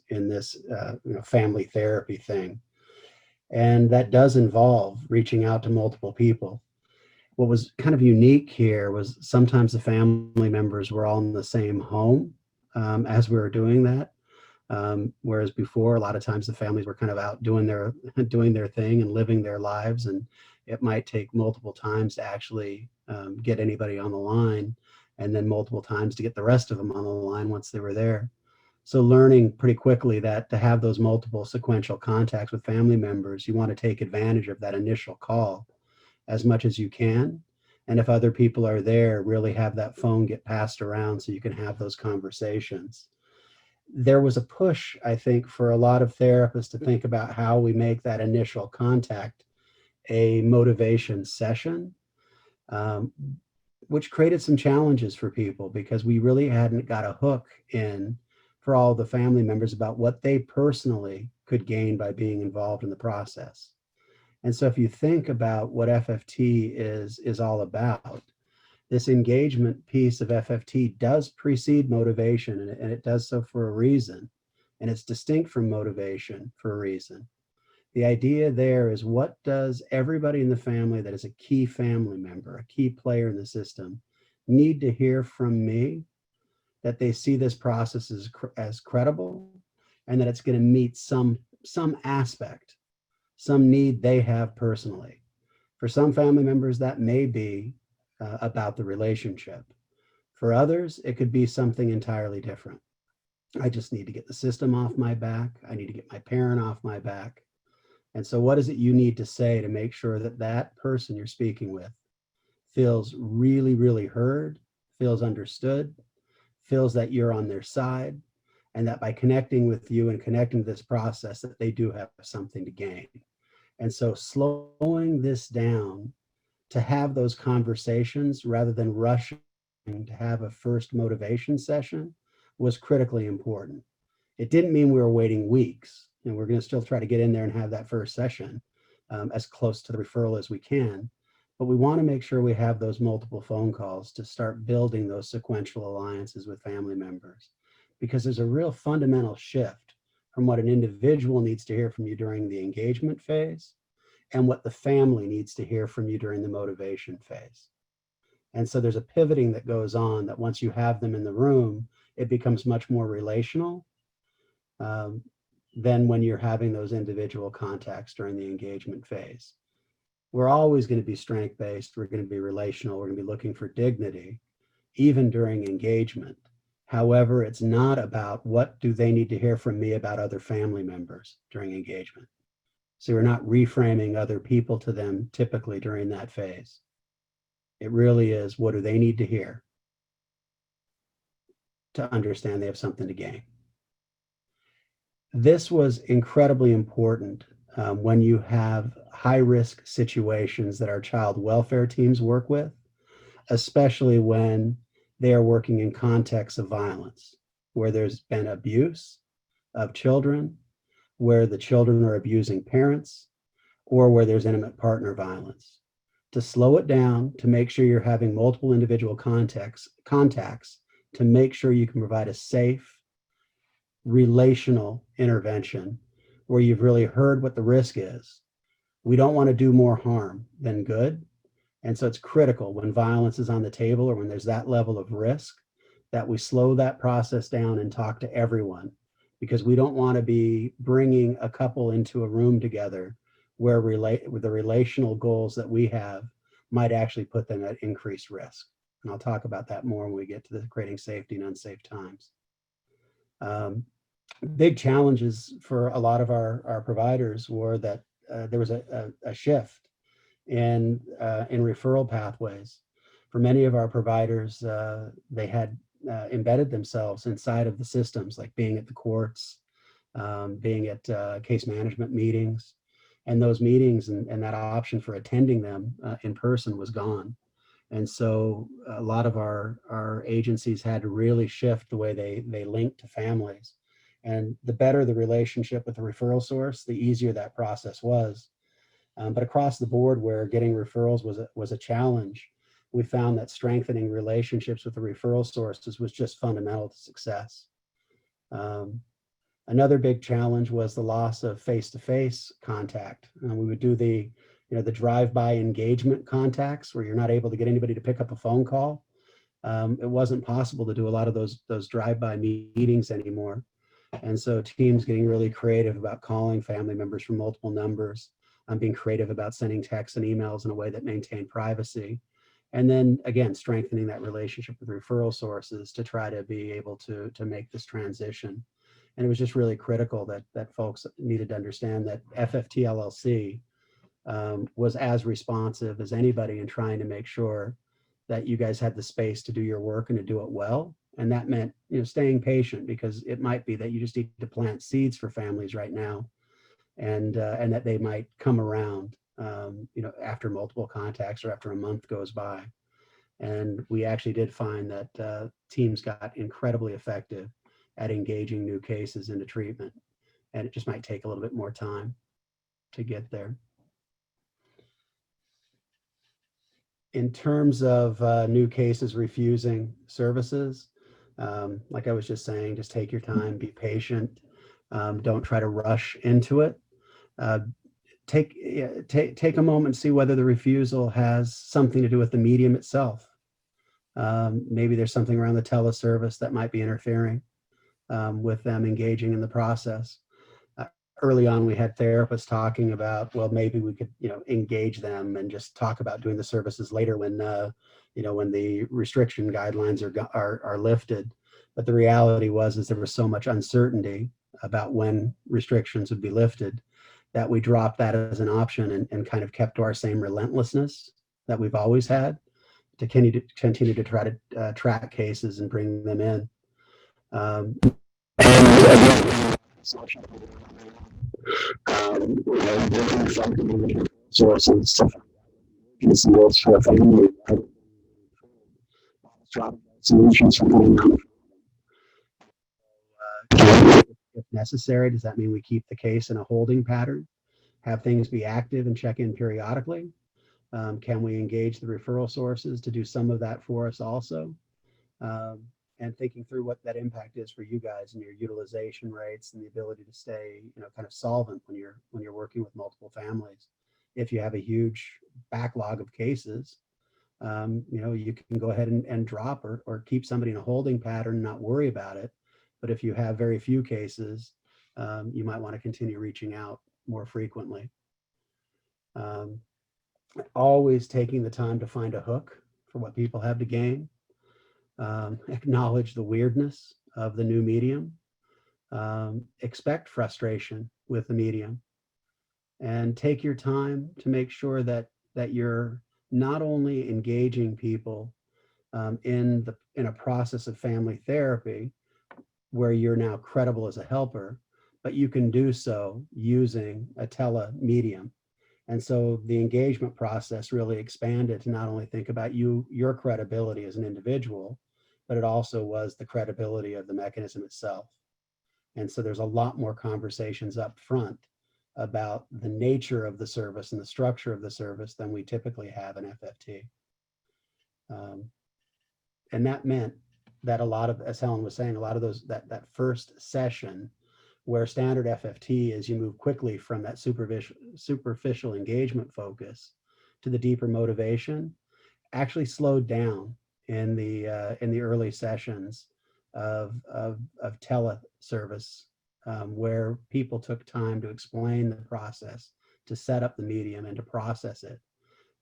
family therapy thing? And that does involve reaching out to multiple people. What was kind of unique here was sometimes the family members were all in the same home as we were doing that. Whereas before, a lot of times the families were kind of out doing their thing and living their lives, and it might take multiple times to actually get anybody on the line, and then multiple times to get the rest of them on the line once they were there. So learning pretty quickly that to have those multiple sequential contacts with family members, you want to take advantage of that initial call as much as you can. And if other people are there, really have that phone get passed around so you can have those conversations. There was a push, I think, for a lot of therapists to think about how we make that initial contact a motivation session, which created some challenges for people because we really hadn't got a hook in for all the family members about what they personally could gain by being involved in the process. And so if you think about what FFT is all about, this engagement piece of FFT does precede motivation, and it does so for a reason. And it's distinct from motivation for a reason. The idea there is, what does everybody in the family that is a key family member, a key player in the system, need to hear from me, that they see this process as credible, and that it's going to meet some aspect, some need they have personally. For some family members, that may be about the relationship. For others, it could be something entirely different. I just need to get the system off my back. I need to get my parent off my back. And so what is it you need to say to make sure that that person you're speaking with feels really, really heard, feels understood, feels that you're on their side, and that by connecting with you and connecting to this process, that they do have something to gain. And so slowing this down to have those conversations rather than rushing to have a first motivation session was critically important. It didn't mean we were waiting weeks, and we're going to still try to get in there and have that first session as close to the referral as we can. But we want to make sure we have those multiple phone calls to start building those sequential alliances with family members, because there's a real fundamental shift from what an individual needs to hear from you during the engagement phase and what the family needs to hear from you during the motivation phase. And so there's a pivoting that goes on that once you have them in the room, it becomes much more relational than when you're having those individual contacts during the engagement phase. We're always going to be strength-based. We're going to be relational. We're going to be looking for dignity, even during engagement. However, it's not about what do they need to hear from me about other family members during engagement. So we're not reframing other people to them typically during that phase. It really is, what do they need to hear to understand they have something to gain? This was incredibly important when you have high-risk situations that our child welfare teams work with, especially when they are working in contexts of violence, where there's been abuse of children, where the children are abusing parents, or where there's intimate partner violence. To slow it down, to make sure you're having multiple individual contacts to make sure you can provide a safe, relational intervention where you've really heard what the risk is. We don't want to do more harm than good. And so it's critical when violence is on the table or when there's that level of risk that we slow that process down and talk to everyone, because we don't want to be bringing a couple into a room together where the relational goals that we have might actually put them at increased risk. And I'll talk about that more when we get to the creating safety in unsafe times. Big challenges for a lot of our providers were that there was a shift in referral pathways. For many of our providers, they had embedded themselves inside of the systems, like being at the courts, being at case management meetings, and those meetings and that option for attending them in person was gone. And so a lot of our agencies had to really shift the way they link to families. And the better the relationship with the referral source, the easier that process was. But across the board, where getting referrals was a challenge, we found that strengthening relationships with the referral sources was just fundamental to success. Another big challenge was the loss of face-to-face contact. We would do the drive-by engagement contacts where you're not able to get anybody to pick up a phone call. It wasn't possible to do a lot of those drive-by meetings anymore. And so teams getting really creative about calling family members from multiple numbers, being creative about sending texts and emails in a way that maintained privacy. And then again, strengthening that relationship with referral sources to try to be able to make this transition. And it was just really critical that folks needed to understand that FFT LLC was as responsive as anybody in trying to make sure that you guys had the space to do your work and to do it well. And that meant, staying patient, because it might be that you just need to plant seeds for families right now, and that they might come around, after multiple contacts or after a month goes by. And we actually did find that teams got incredibly effective at engaging new cases into treatment, and it just might take a little bit more time to get there. In terms of new cases refusing services, like I was just saying, just take your time, be patient, don't try to rush into it. Take a moment, see whether the refusal has something to do with the medium itself. Maybe there's something around the Tele-Service that might be interfering with them engaging in the process. Early on, we had therapists talking about, well, maybe we could, engage them and just talk about doing the services later when, when the restriction guidelines are lifted. But the reality was is there was so much uncertainty about when restrictions would be lifted that we dropped that as an option and kind of kept to our same relentlessness that we've always had to continue to try to track cases and bring them in. Sources solutions for if necessary. Does that mean we keep the case in a holding pattern, have things be active and check in periodically? Can we engage the referral sources to do some of that for us also? And thinking through what that impact is for you guys and your utilization rates and the ability to stay, kind of solvent when you're working with multiple families. If you have a huge backlog of cases, you can go ahead and drop or keep somebody in a holding pattern and not worry about it. But if you have very few cases, you might want to continue reaching out more frequently. Always taking the time to find a hook for what people have to gain. Acknowledge the weirdness of the new medium. Expect frustration with the medium. And take your time to make sure that you're not only engaging people in a process of family therapy where you're now credible as a helper, but you can do so using a tele medium. And so the engagement process really expanded to not only think about your credibility as an individual, but it also was the credibility of the mechanism itself. And so there's a lot more conversations up front about the nature of the service and the structure of the service than we typically have in FFT. And that meant that a lot of, as Helen was saying, a lot of those, that first session where standard FFT is you move quickly from that superficial engagement focus to the deeper motivation, actually slowed down in the early sessions of Tele-Service, where people took time to explain the process, to set up the medium and to process it,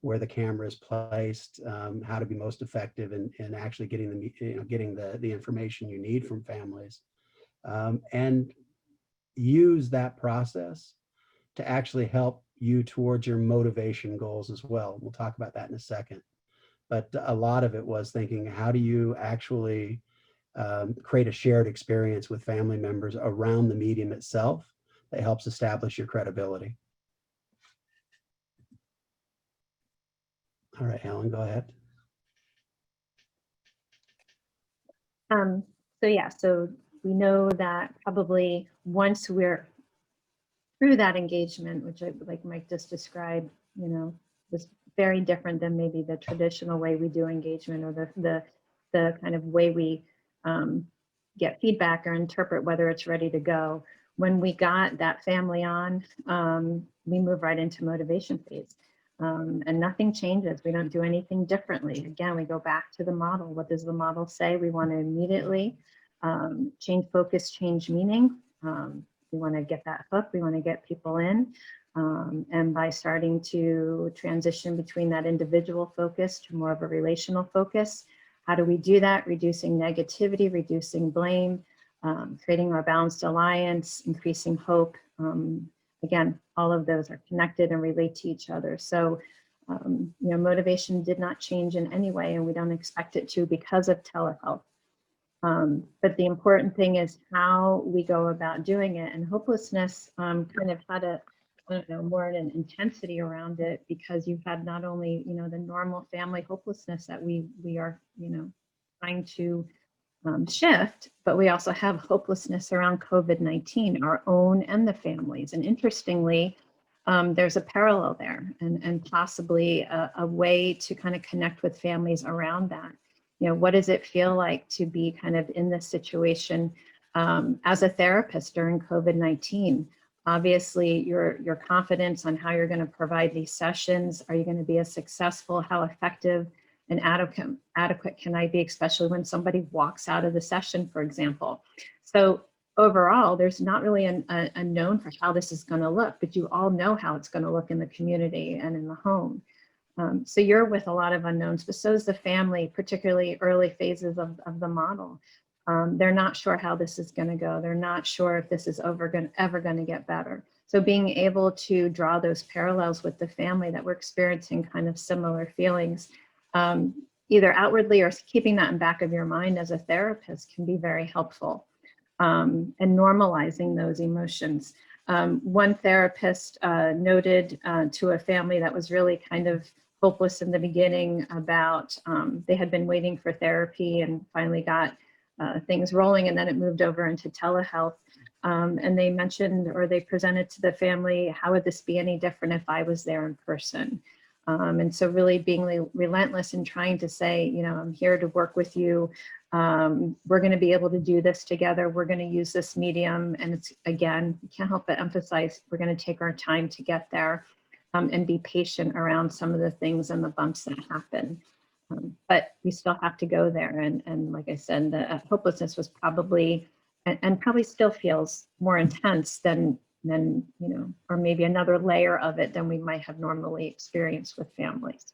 where the camera is placed, how to be most effective in actually getting the information you need from families, and use that process to actually help you towards your motivation goals as well. We'll talk about that in a second. But a lot of it was thinking, how do you actually create a shared experience with family members around the medium itself that helps establish your credibility? All right, Helen, go ahead. So we know that probably once we're through that engagement, which like Mike just described, was very different than maybe the traditional way we do engagement, or the kind of way we get feedback or interpret whether it's ready to go. When we got that family on, we move right into motivation phase. And nothing changes. We don't do anything differently. Again, we go back to the model. What does the model say? We want to immediately change focus, change meaning. We want to get that hook. We want to get people in. And by starting to transition between that individual focus to more of a relational focus, how do we do that? Reducing negativity, reducing blame, creating our balanced alliance, increasing hope. Again, all of those are connected and relate to each other. So, motivation did not change in any way, and we don't expect it to because of telehealth. But the important thing is how we go about doing it. And hopelessness kind of had more an intensity around it, because you've had not only, the normal family hopelessness that we are, trying to shift, but we also have hopelessness around COVID-19, our own and the families. And interestingly, there's a parallel there, and possibly a way to kind of connect with families around that. What does it feel like to be kind of in this situation as a therapist during COVID-19? Obviously, your confidence on how you're going to provide these sessions, are you going to be as successful, how effective and adequate can I be, especially when somebody walks out of the session, for example. So overall, there's not really a known for how this is going to look, but you all know how it's going to look in the community and in the home. So you're with a lot of unknowns, but so is the family, particularly early phases of the model. They're not sure how this is going to go. They're not sure if this is ever going to get better. So being able to draw those parallels with the family that we're experiencing kind of similar feelings, either outwardly or keeping that in back of your mind as a therapist, can be very helpful, and normalizing those emotions. One therapist noted to a family that was really kind of hopeless in the beginning about they had been waiting for therapy and finally got things rolling, and then it moved over into telehealth. And they mentioned, or they presented to the family, how would this be any different if I was there in person? And so really being relentless in trying to say, you know, I'm here to work with you. We're going to be able to do this together. We're going to use this medium. And it's, again, you can't help but emphasize, we're going to take our time to get there, and be patient around some of the things and the bumps that happen. But we still have to go there. And like I said, the hopelessness was probably, and probably still feels more intense than, you know, or maybe another layer of it than we might have normally experienced with families.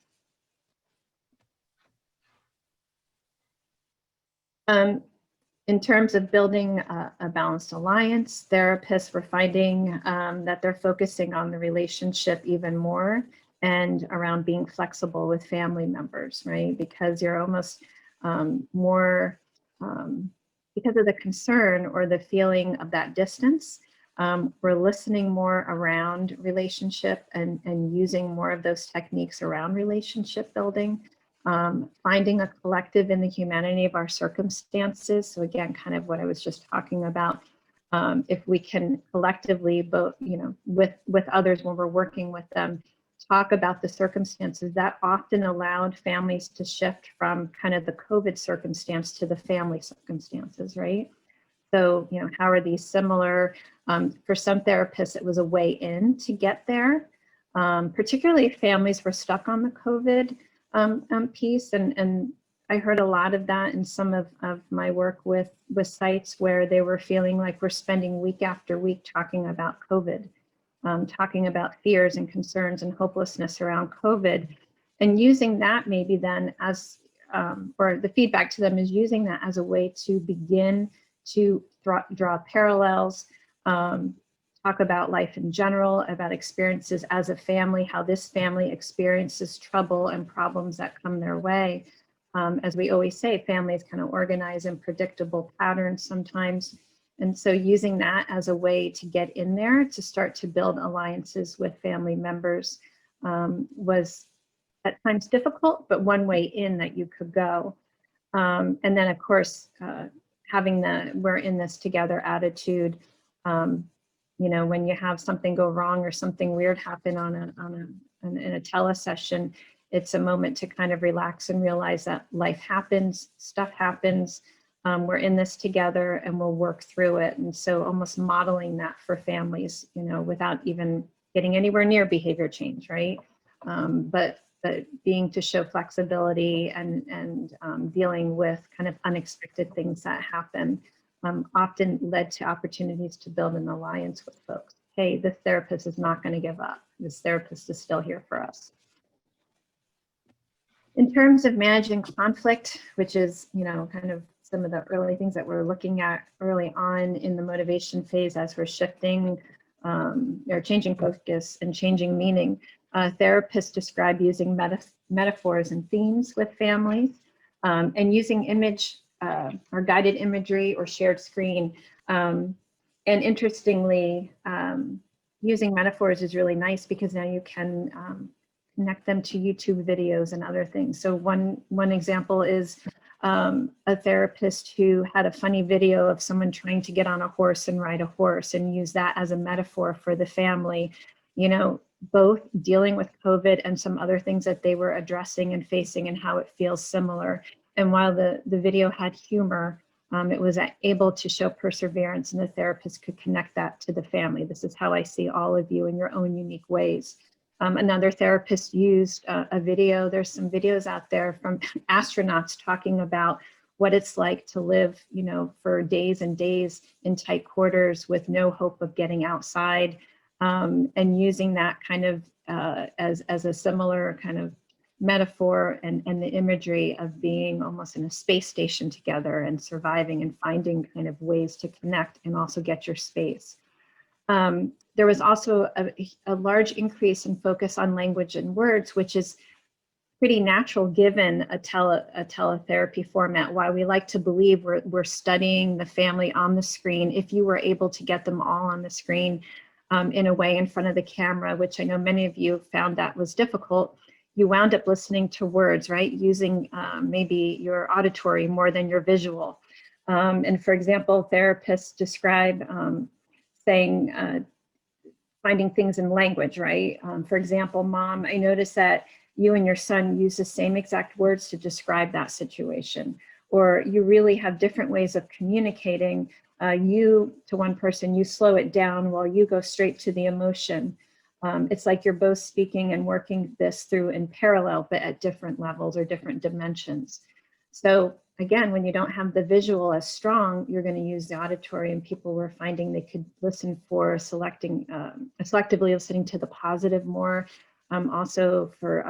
In terms of building a balanced alliance, therapists were finding that they're focusing on the relationship even more and around being flexible with family members, right? Because you're almost more, because of the concern or the feeling of that distance, we're listening more around relationship and using more of those techniques around relationship building, finding a collective in the humanity of our circumstances. So again, kind of what I was just talking about, if we can collectively, both, you know, with others when we're working with them, talk about the circumstances, that often allowed families to shift from kind of the COVID circumstance to the family circumstances, right? So, you know, how are these similar? For some therapists, it was a way in to get there, particularly if families were stuck on the COVID piece. And I heard a lot of that in some of my work with sites where they were feeling like we're spending week after week talking about COVID, talking about fears and concerns and hopelessness around COVID, and using that maybe then as, or the feedback to them is using that as a way to begin to draw parallels, talk about life in general, about experiences as a family, how this family experiences trouble and problems that come their way. As we always say, families kind of organize in predictable patterns sometimes. And so using that as a way to get in there, to start to build alliances with family members, was at times difficult, but one way in that you could go. And then of course, having the we're in this together attitude. You know, when you have something go wrong or something weird happen in a telesession, it's a moment to kind of relax and realize that life happens, stuff happens. We're in this together and we'll work through it. And so almost modeling that for families, you know, without even getting anywhere near behavior change, right? But being to show flexibility and dealing with kind of unexpected things that happen, often led to opportunities to build an alliance with folks. Hey, this therapist is not going to give up. This therapist is still here for us. In terms of managing conflict, which is, you know, kind of some of the early things that we're looking at early on in the motivation phase as we're shifting or changing focus and changing meaning, therapists describe using metaphors and themes with families, and using image or guided imagery or shared screen. And interestingly, using metaphors is really nice because now you can connect them to YouTube videos and other things. So one example is a therapist who had a funny video of someone trying to get on a horse and ride a horse and use that as a metaphor for the family, you know, both dealing with COVID and some other things that they were addressing and facing and how it feels similar. And while the video had humor, it was able to show perseverance, and the therapist could connect that to the family. This is how I see all of you in your own unique ways. Another therapist used a video. There's some videos out there from astronauts talking about what it's like to live, you know, for days and days in tight quarters with no hope of getting outside, and using that kind of as a similar kind of metaphor and the imagery of being almost in a space station together and surviving and finding kind of ways to connect and also get your space. There was also a large increase in focus on language and words, which is pretty natural given a teletherapy format. Why we like to believe we're studying the family on the screen. If you were able to get them all on the screen in a way in front of the camera, which I know many of you found that was difficult, you wound up listening to words, right? Using maybe your auditory more than your visual. And for example, therapists describe finding things in language, right? For example, Mom, I noticed that you and your son use the same exact words to describe that situation, or you really have different ways of communicating. You to one person, you slow it down while you go straight to the emotion. It's like you're both speaking and working this through in parallel, but at different levels or different dimensions. So again, when you don't have the visual as strong, you're going to use the auditory, and people were finding they could listen for selectively listening to the positive more. Also for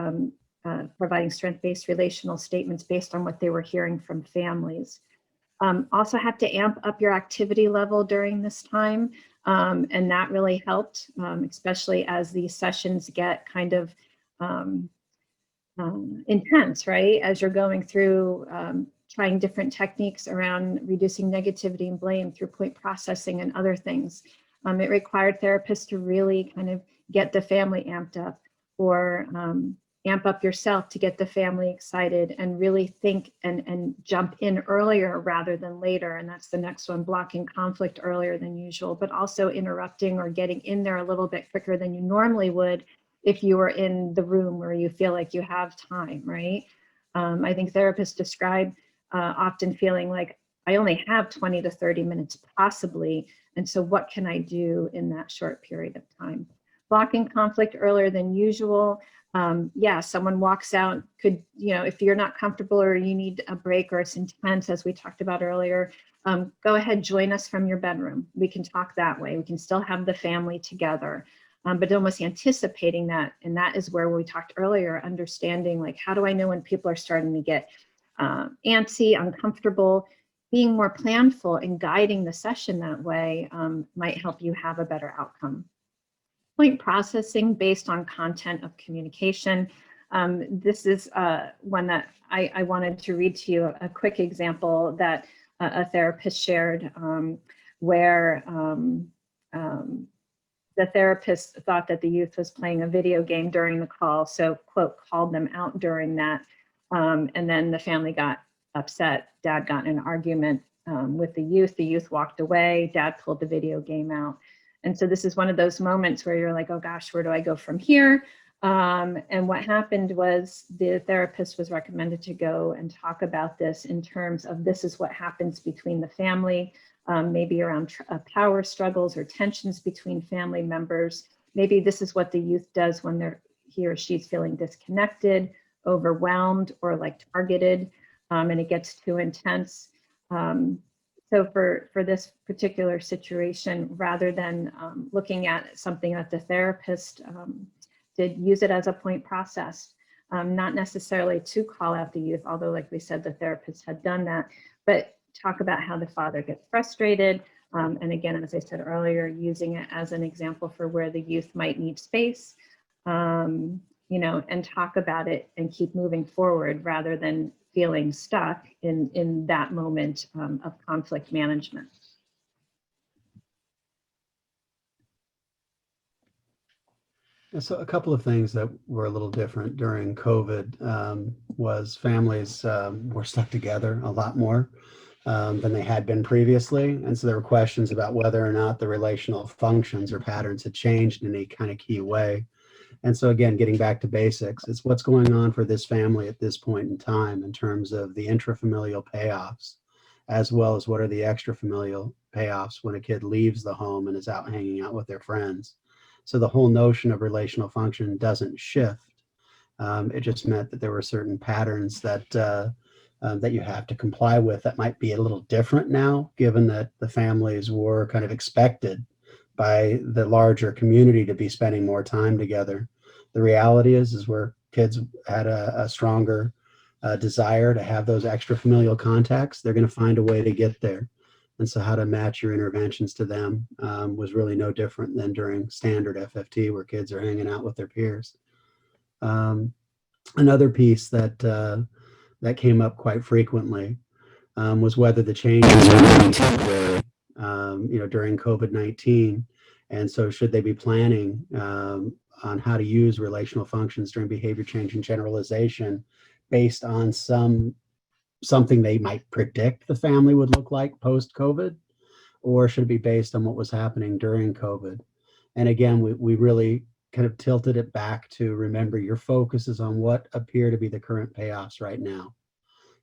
providing strength-based relational statements based on what they were hearing from families. Also have to amp up your activity level during this time. And that really helped, especially as these sessions get kind of intense, right? As you're going through trying different techniques around reducing negativity and blame through point processing and other things. It required therapists to really kind of get the family amped up, or amp up yourself to get the family excited and really think and jump in earlier rather than later. And that's the next one, blocking conflict earlier than usual, but also interrupting or getting in there a little bit quicker than you normally would if you were in the room where you feel like you have time, right? I think therapists describe often feeling like, I only have 20 to 30 minutes possibly, and so what can I do in that short period of time? Blocking conflict earlier than usual. Yeah, someone walks out, could, if you're not comfortable or you need a break or it's intense, as we talked about earlier, go ahead, join us from your bedroom. We can talk that way. We can still have the family together, but almost anticipating that. And that is where we talked earlier, understanding like, how do I know when people are starting to get antsy, uncomfortable? Being more planful and guiding the session that way might help you have a better outcome. Point processing based on content of communication. This is one that I wanted to read to you, a quick example that a therapist shared where the therapist thought that the youth was playing a video game during the call, so quote, called them out during that. And then the family got upset. Dad got in an argument with the youth walked away, Dad pulled the video game out. And so this is one of those moments where you're like, oh gosh, where do I go from here? And what happened was the therapist was recommended to go and talk about this in terms of this is what happens between the family, maybe around power struggles or tensions between family members. Maybe this is what the youth does when he or she's feeling disconnected, overwhelmed, or like targeted, and it gets too intense. So for this particular situation, rather than looking at something that the therapist did, use it as a point process, not necessarily to call out the youth, although like we said, the therapist had done that, but talk about how the father gets frustrated. And again, as I said earlier, using it as an example for where the youth might need space, and talk about it and keep moving forward rather than feeling stuck in that moment of conflict management. So a couple of things that were a little different during COVID was families were stuck together a lot more than they had been previously. And so there were questions about whether or not the relational functions or patterns had changed in any kind of key way. And so again, getting back to basics, it's what's going on for this family at this point in time in terms of the intrafamilial payoffs, as well as what are the extrafamilial payoffs when a kid leaves the home and is out hanging out with their friends. So the whole notion of relational function doesn't shift. It just meant that there were certain patterns that that you have to comply with that might be a little different now, given that the families were kind of expected by the larger community to be spending more time together. The reality is we're kids had a stronger desire to have those extra familial contacts, they're going to find a way to get there. And so how to match your interventions to them was really no different than during standard FFT, where kids are hanging out with their peers. Another piece that that came up quite frequently was whether the changes were temporary, during COVID-19. And so should they be planning on how to use relational functions during behavior change and generalization based on something they might predict the family would look like post-COVID, or should it be based on what was happening during COVID? And again, we really kind of tilted it back to remember your focus is on what appear to be the current payoffs right now.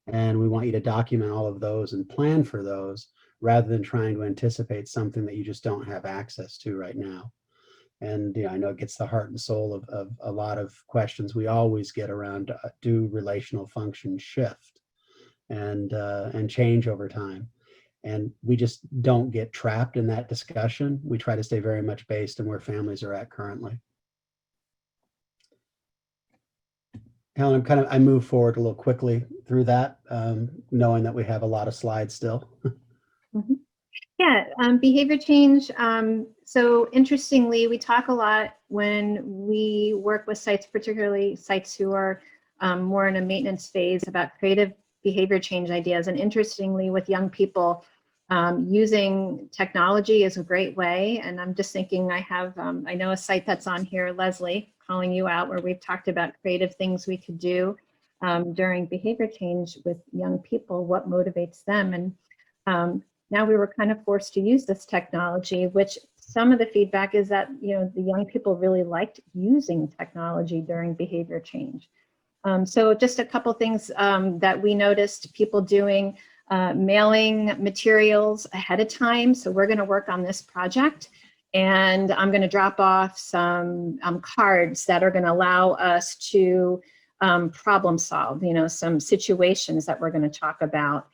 And we want you to document all of those and plan for those rather than trying to anticipate something that you just don't have access to right now. And I know it gets the heart and soul of a lot of questions we always get around do relational functions shift and change over time. And we just don't get trapped in that discussion. We try to stay very much based on where families are at currently. Helen, I move forward a little quickly through that, knowing that we have a lot of slides still. Mm-hmm. Yeah, behavior change. So interestingly, we talk a lot when we work with sites, particularly sites who are more in a maintenance phase, about creative behavior change ideas. And interestingly, with young people, using technology is a great way. And I'm just thinking, I know a site that's on here, Leslie, calling you out, where we've talked about creative things we could do during behavior change with young people, what motivates them. And now we were kind of forced to use this technology, which some of the feedback is that, the young people really liked using technology during behavior change. So just a couple things that we noticed people doing, mailing materials ahead of time. So we're going to work on this project, and I'm going to drop off some cards that are going to allow us to problem solve, some situations that we're going to talk about.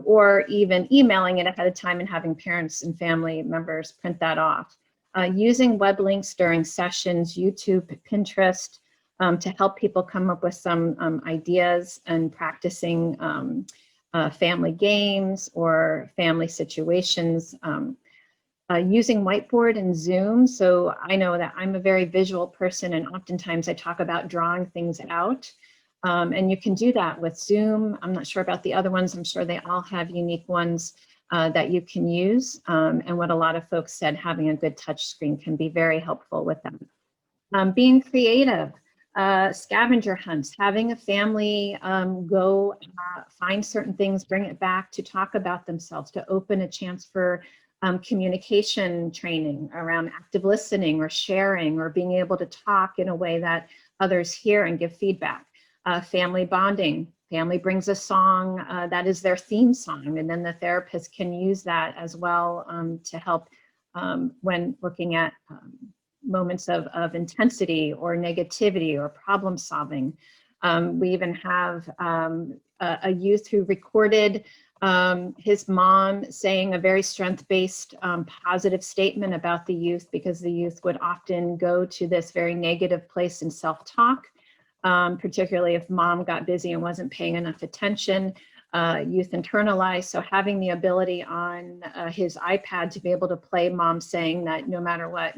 Or even emailing it ahead of time and having parents and family members print that off. Using web links during sessions, YouTube, Pinterest, to help people come up with some ideas and practicing family games or family situations. Using whiteboard and Zoom. So I know that I'm a very visual person, and oftentimes I talk about drawing things out. And you can do that with Zoom. I'm not sure about the other ones. I'm sure they all have unique ones that you can use. And what a lot of folks said, having a good touch screen can be very helpful with them. Being creative, scavenger hunts, having a family go find certain things, bring it back to talk about themselves, to open a chance for communication training around active listening or sharing or being able to talk in a way that others hear and give feedback. Family bonding, family brings a song that is their theme song, and then the therapist can use that as well to help when looking at moments of intensity or negativity or problem solving. We even have a youth who recorded his mom saying a very strength-based positive statement about the youth, because the youth would often go to this very negative place in self-talk. Particularly if mom got busy and wasn't paying enough attention, youth internalized. So having the ability on his iPad to be able to play mom saying that no matter what,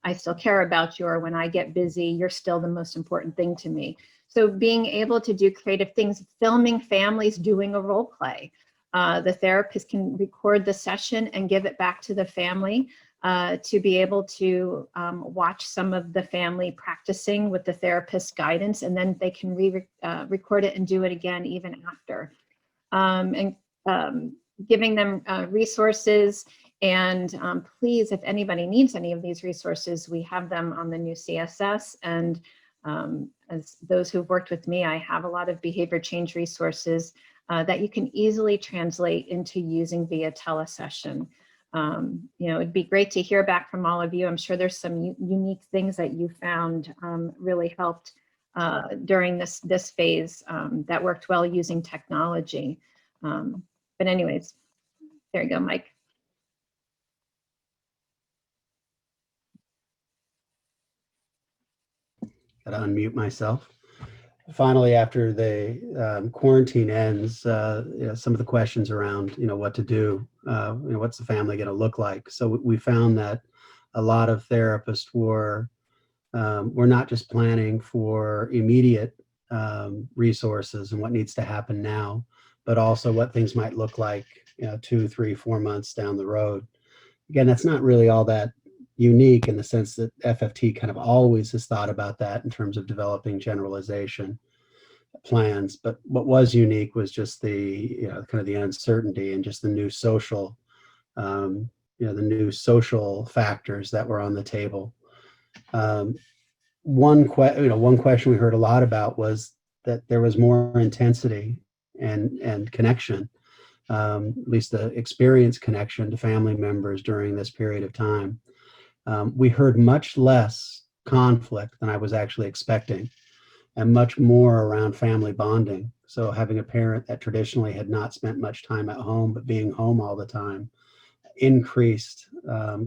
I still care about you, or when I get busy, you're still the most important thing to me. So being able to do creative things, filming families doing a role play. The therapist can record the session and give it back to the family. To be able to watch some of the family practicing with the therapist's guidance, and then they can record it and do it again even after. And giving them resources. And please, if anybody needs any of these resources, we have them on the new CSS. And as those who've worked with me, I have a lot of behavior change resources that you can easily translate into using via telesession. It'd be great to hear back from all of you. I'm sure there's some unique things that you found really helped during this phase that worked well using technology. But anyways, there you go, Mike. Got to unmute myself. Finally, after the quarantine ends, some of the questions around, what to do, what's the family going to look like? So we found that a lot of therapists were not just planning for immediate resources and what needs to happen now, but also what things might look like, 2, 3, 4 months down the road. Again, that's not really all that unique in the sense that FFT kind of always has thought about that in terms of developing generalization plans. But what was unique was just the, kind of the uncertainty and just the new social, the new social factors that were on the table. One question we heard a lot about was that there was more intensity and connection, at least the experience connection to family members during this period of time. We heard much less conflict than I was actually expecting, and much more around family bonding. So having a parent that traditionally had not spent much time at home, but being home all the time, increased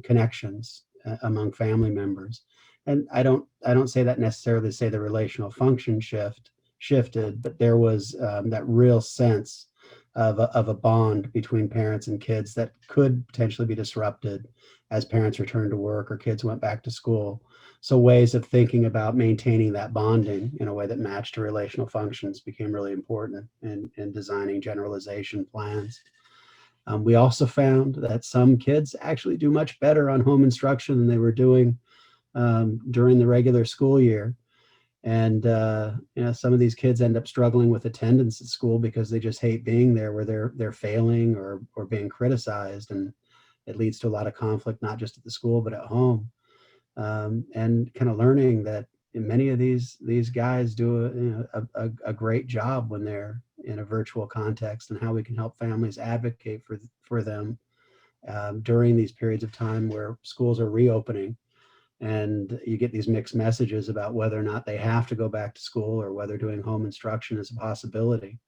connections among family members. And I don't say that necessarily to say the relational function shifted, but there was that real sense of a bond between parents and kids that could potentially be disrupted as parents returned to work or kids went back to school. So ways of thinking about maintaining that bonding in a way that matched to relational functions became really important in designing generalization plans. We also found that some kids actually do much better on home instruction than they were doing during the regular school year. And some of these kids end up struggling with attendance at school because they just hate being there where they're failing or being criticized, and it leads to a lot of conflict, not just at the school but at home. And kind of learning that many of these guys do a great job when they're in a virtual context, and how we can help families advocate for them during these periods of time where schools are reopening. And you get these mixed messages about whether or not they have to go back to school or whether doing home instruction is a possibility.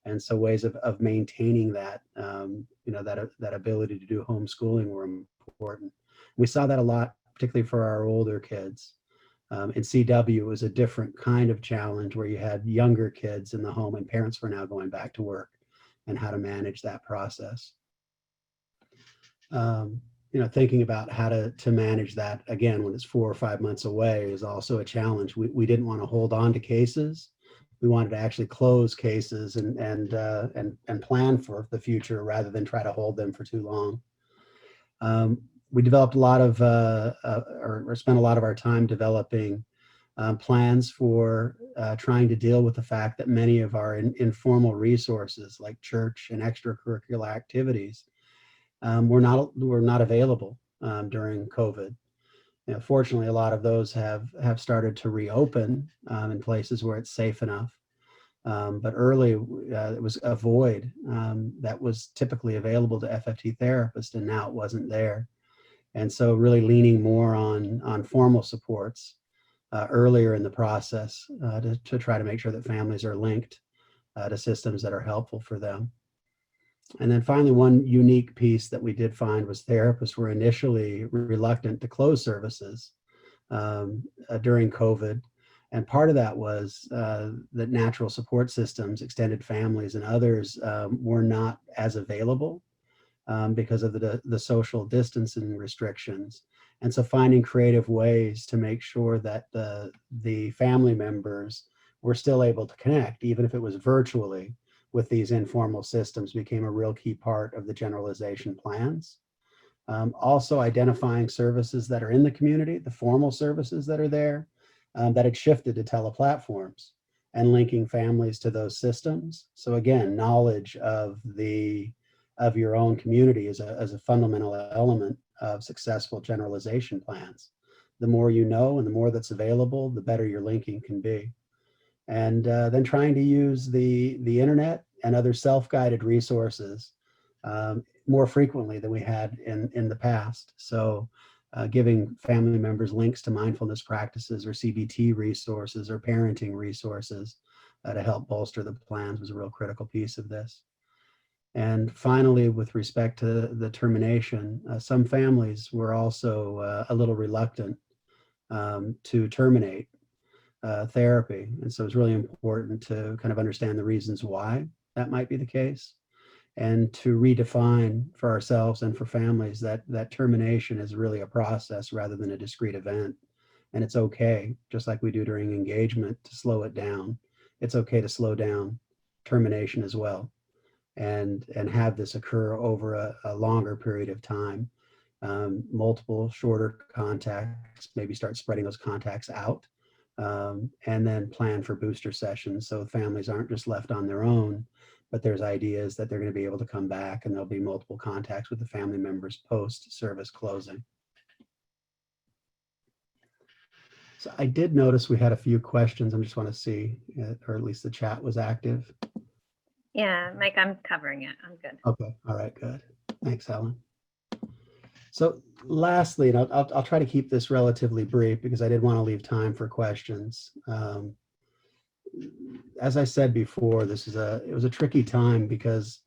And so ways of maintaining that, that ability to do homeschooling were important. We saw that a lot, particularly for our older kids. In CW, it was a different kind of challenge where you had younger kids in the home and parents were now going back to work, and how to manage that process. Thinking about how to manage that again when it's 4 or 5 months away is also a challenge. We didn't want to hold on to cases. We wanted to actually close cases and plan for the future rather than try to hold them for too long. We developed a lot of, or spent a lot of our time developing plans for trying to deal with the fact that many of our informal resources like church and extracurricular activities were not available during COVID. Fortunately, a lot of those have started to reopen in places where it's safe enough. But early, it was a void that was typically available to FFT therapists, and now it wasn't there. And so really leaning more on formal supports earlier in the process to try to make sure that families are linked to systems that are helpful for them. And then finally, one unique piece that we did find was therapists were initially reluctant to close services during COVID. And part of that was that natural support systems, extended families, and others were not as available because of the social distancing restrictions. And so finding creative ways to make sure that the family members were still able to connect, even if it was virtually, with these informal systems became a real key part of the generalization plans. Also identifying services that are in the community, the formal services that are there, that had shifted to teleplatforms, and linking families to those systems. So again, knowledge of your own community is a fundamental element of successful generalization plans. The more you know and the more that's available, the better your linking can be. And then trying to use the internet and other self-guided resources more frequently than we had in the past. So giving family members links to mindfulness practices or CBT resources or parenting resources to help bolster the plans was a real critical piece of this. And finally, with respect to the termination, some families were also a little reluctant to terminate. therapy. And so it's really important to kind of understand the reasons why that might be the case, and to redefine for ourselves and for families that termination is really a process rather than a discrete event. And it's okay, just like we do during engagement, to slow it down. It's okay to slow down termination as well, and have this occur over a longer period of time. Multiple shorter contacts, maybe start spreading those contacts out, and then plan for booster sessions so families aren't just left on their own, but there's ideas that they're going to be able to come back and there'll be multiple contacts with the family members post-service closing. So I did notice we had a few questions. I just want to see, or at least the chat was active. Yeah, Mike, I'm covering it. I'm good. Okay, all right, good. Thanks, Helen. So lastly, and I'll try to keep this relatively brief because I did want to leave time for questions. As I said before, it was a tricky time because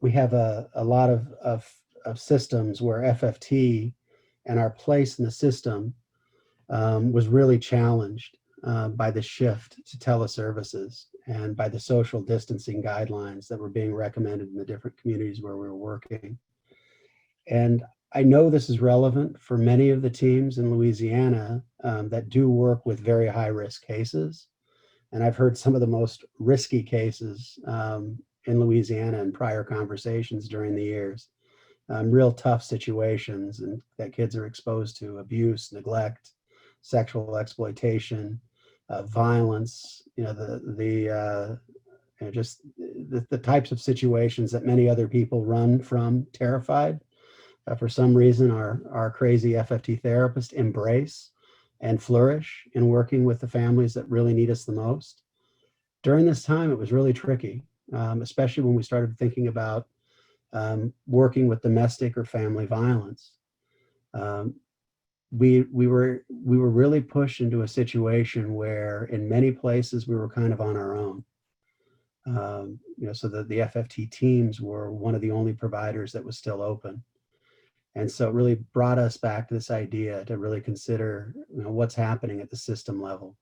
we have a lot of systems where FFT and our place in the system was really challenged by the shift to teleservices and by the social distancing guidelines that were being recommended in the different communities where we were working. And I know this is relevant for many of the teams in Louisiana that do work with very high risk cases. And I've heard some of the most risky cases in Louisiana in prior conversations during the years. Real tough situations and that kids are exposed to abuse, neglect, sexual exploitation, violence, just the types of situations that many other people run from terrified. For some reason, our crazy FFT therapists embrace and flourish in working with the families that really need us the most. During this time, it was really tricky, especially when we started thinking about working with domestic or family violence. We were really pushed into a situation where in many places we were kind of on our own. So the FFT teams were one of the only providers that was still open. And so it really brought us back to this idea to really consider what's happening at the system level.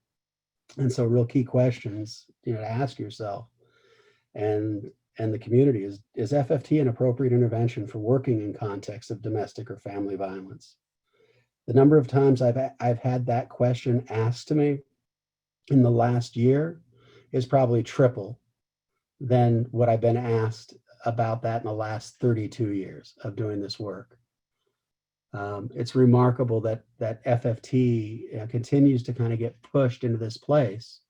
And so real key questions to ask yourself and the community is FFT an appropriate intervention for working in context of domestic or family violence? The number of times I've had that question asked to me in the last year is probably triple than what I've been asked about that in the last 32 years of doing this work. It's remarkable that FFT continues to kind of get pushed into this place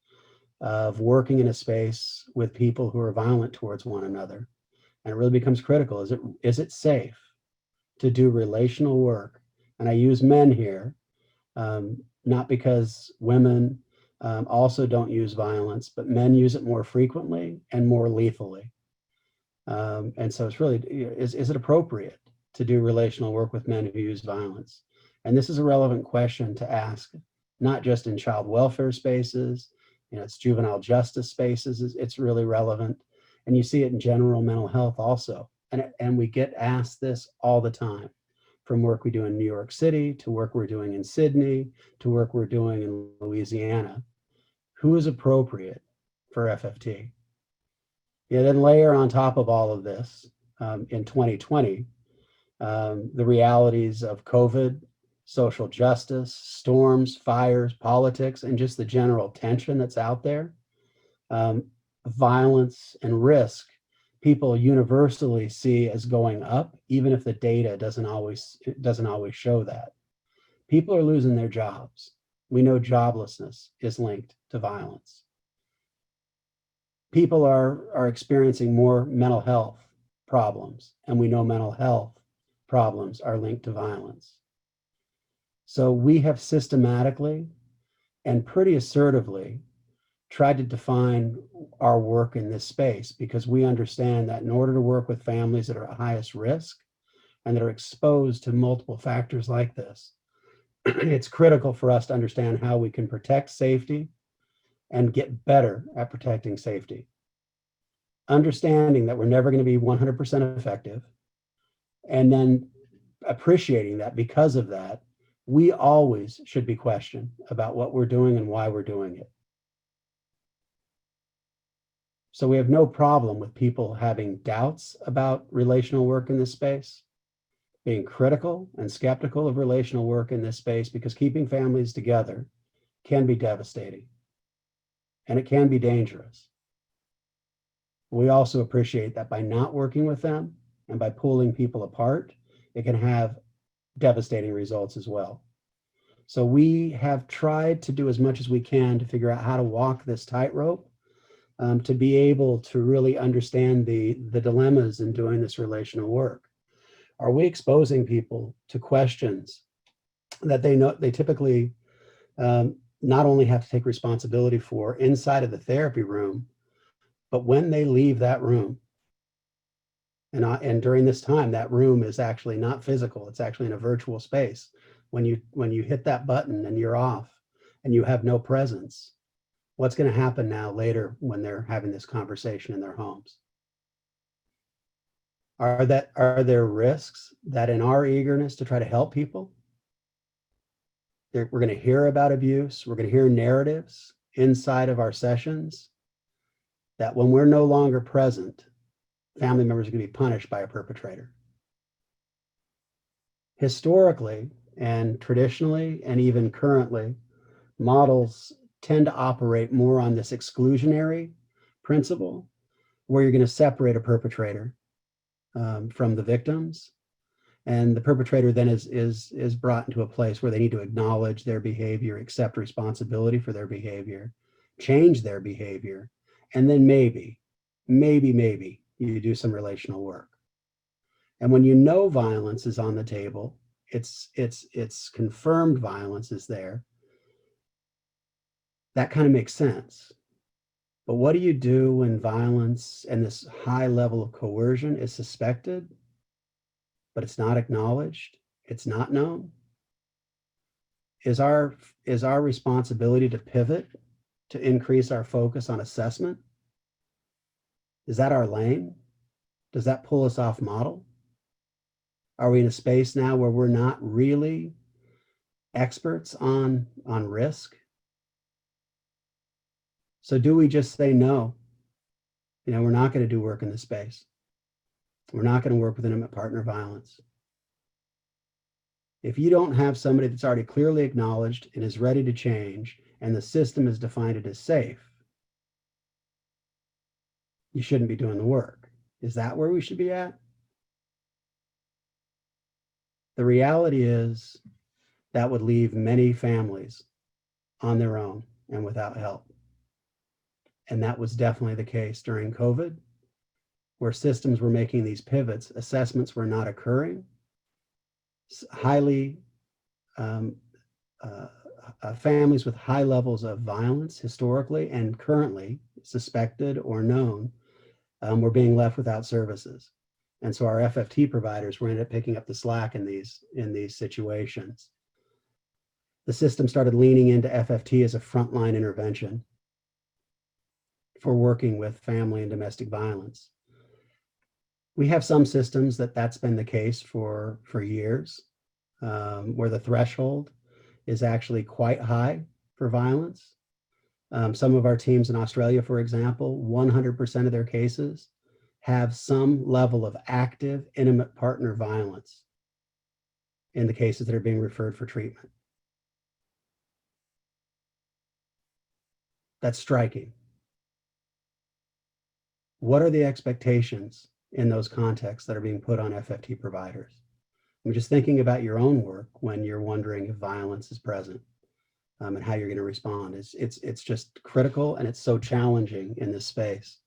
of working in a space with people who are violent towards one another. And it really becomes critical. Is it safe to do relational work? And I use men here, not because women also don't use violence, but men use it more frequently and more lethally. And so it's really, is it appropriate to do relational work with men who use violence? And this is a relevant question to ask, not just in child welfare spaces, it's juvenile justice spaces, it's really relevant. And you see it in general mental health also. And we get asked this all the time, from work we do in New York City, to work we're doing in Sydney, to work we're doing in Louisiana. Who is appropriate for FFT? Then layer on top of all of this, in 2020, the realities of COVID, social justice, storms, fires, politics, and just the general tension that's out there. Violence and risk, people universally see as going up, even if the data doesn't always show that. People are losing their jobs. We know joblessness is linked to violence. People are experiencing more mental health problems, and we know mental health problems are linked to violence. So we have systematically and pretty assertively tried to define our work in this space, because we understand that in order to work with families that are at highest risk and that are exposed to multiple factors like this, it's critical for us to understand how we can protect safety and get better at protecting safety. Understanding that we're never going to be 100% effective, and then appreciating that because of that, We always should be questioned about what we're doing and why we're doing it. So we have no problem with people having doubts about relational work in this space, being critical and skeptical of relational work in this space, because keeping families together can be devastating and it can be dangerous. We also appreciate that by not working with them and by pulling people apart, it can have devastating results as well. So we have tried to do as much as we can to figure out how to walk this tightrope, to be able to really understand the dilemmas in doing this relational work. Are we exposing people to questions that they typically not only have to take responsibility for inside of the therapy room, but when they leave that room? And during this time, that room is actually not physical, it's actually in a virtual space. When you hit that button and you're off and you have no presence, what's going to happen now later when they're having this conversation in their homes? Are there risks that in our eagerness to try to help people, we're going to hear about abuse, we're going to hear narratives inside of our sessions that when we're no longer present, family members are going to be punished by a perpetrator? Historically and traditionally and even currently, models tend to operate more on this exclusionary principle, where you're going to separate a perpetrator from the victims, and the perpetrator then is brought into a place where they need to acknowledge their behavior, accept responsibility for their behavior, change their behavior, and then maybe you do some relational work. And when you know violence is on the table, it's confirmed violence is there, that kind of makes sense. But what do you do when violence and this high level of coercion is suspected, but it's not acknowledged, it's not known? Is our responsibility to pivot, to increase our focus on assessment? Is that our lane? Does that pull us off model? Are we in a space now where we're not really experts on risk? So do we just say no? We're not going to do work in this space. We're not going to work with intimate partner violence. If you don't have somebody that's already clearly acknowledged and is ready to change, and the system has defined it as safe, you shouldn't be doing the work. Is that where we should be at? The reality is that would leave many families on their own and without help. And that was definitely the case during COVID, where systems were making these pivots, assessments were not occurring. Families with high levels of violence historically and currently suspected or known were being left without services. And so our FFT providers were ended up picking up the slack in these situations. The system started leaning into FFT as a frontline intervention for working with family and domestic violence. We have some systems that's been the case for years, where the threshold is actually quite high for violence. Some of our teams in Australia, for example, 100% of their cases have some level of active intimate partner violence in the cases that are being referred for treatment. That's striking. What are the expectations in those contexts that are being put on FFT providers? I'm just thinking about your own work when you're wondering if violence is present, and how you're going to respond. It's just critical, and it's so challenging in this space.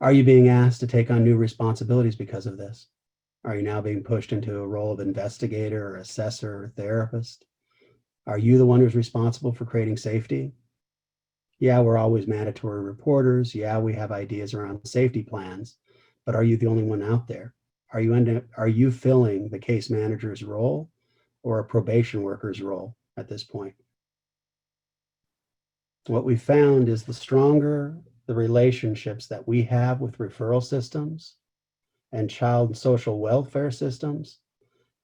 Are you being asked to take on new responsibilities because of this? Are you now being pushed into a role of investigator or assessor or therapist? Are you the one who's responsible for creating safety? Yeah, we're always mandatory reporters. Yeah, we have ideas around safety plans, but are you the only one out there? Are you filling the case manager's role or a probation worker's role at this point? What we found is the stronger the relationships that we have with referral systems and child and social welfare systems,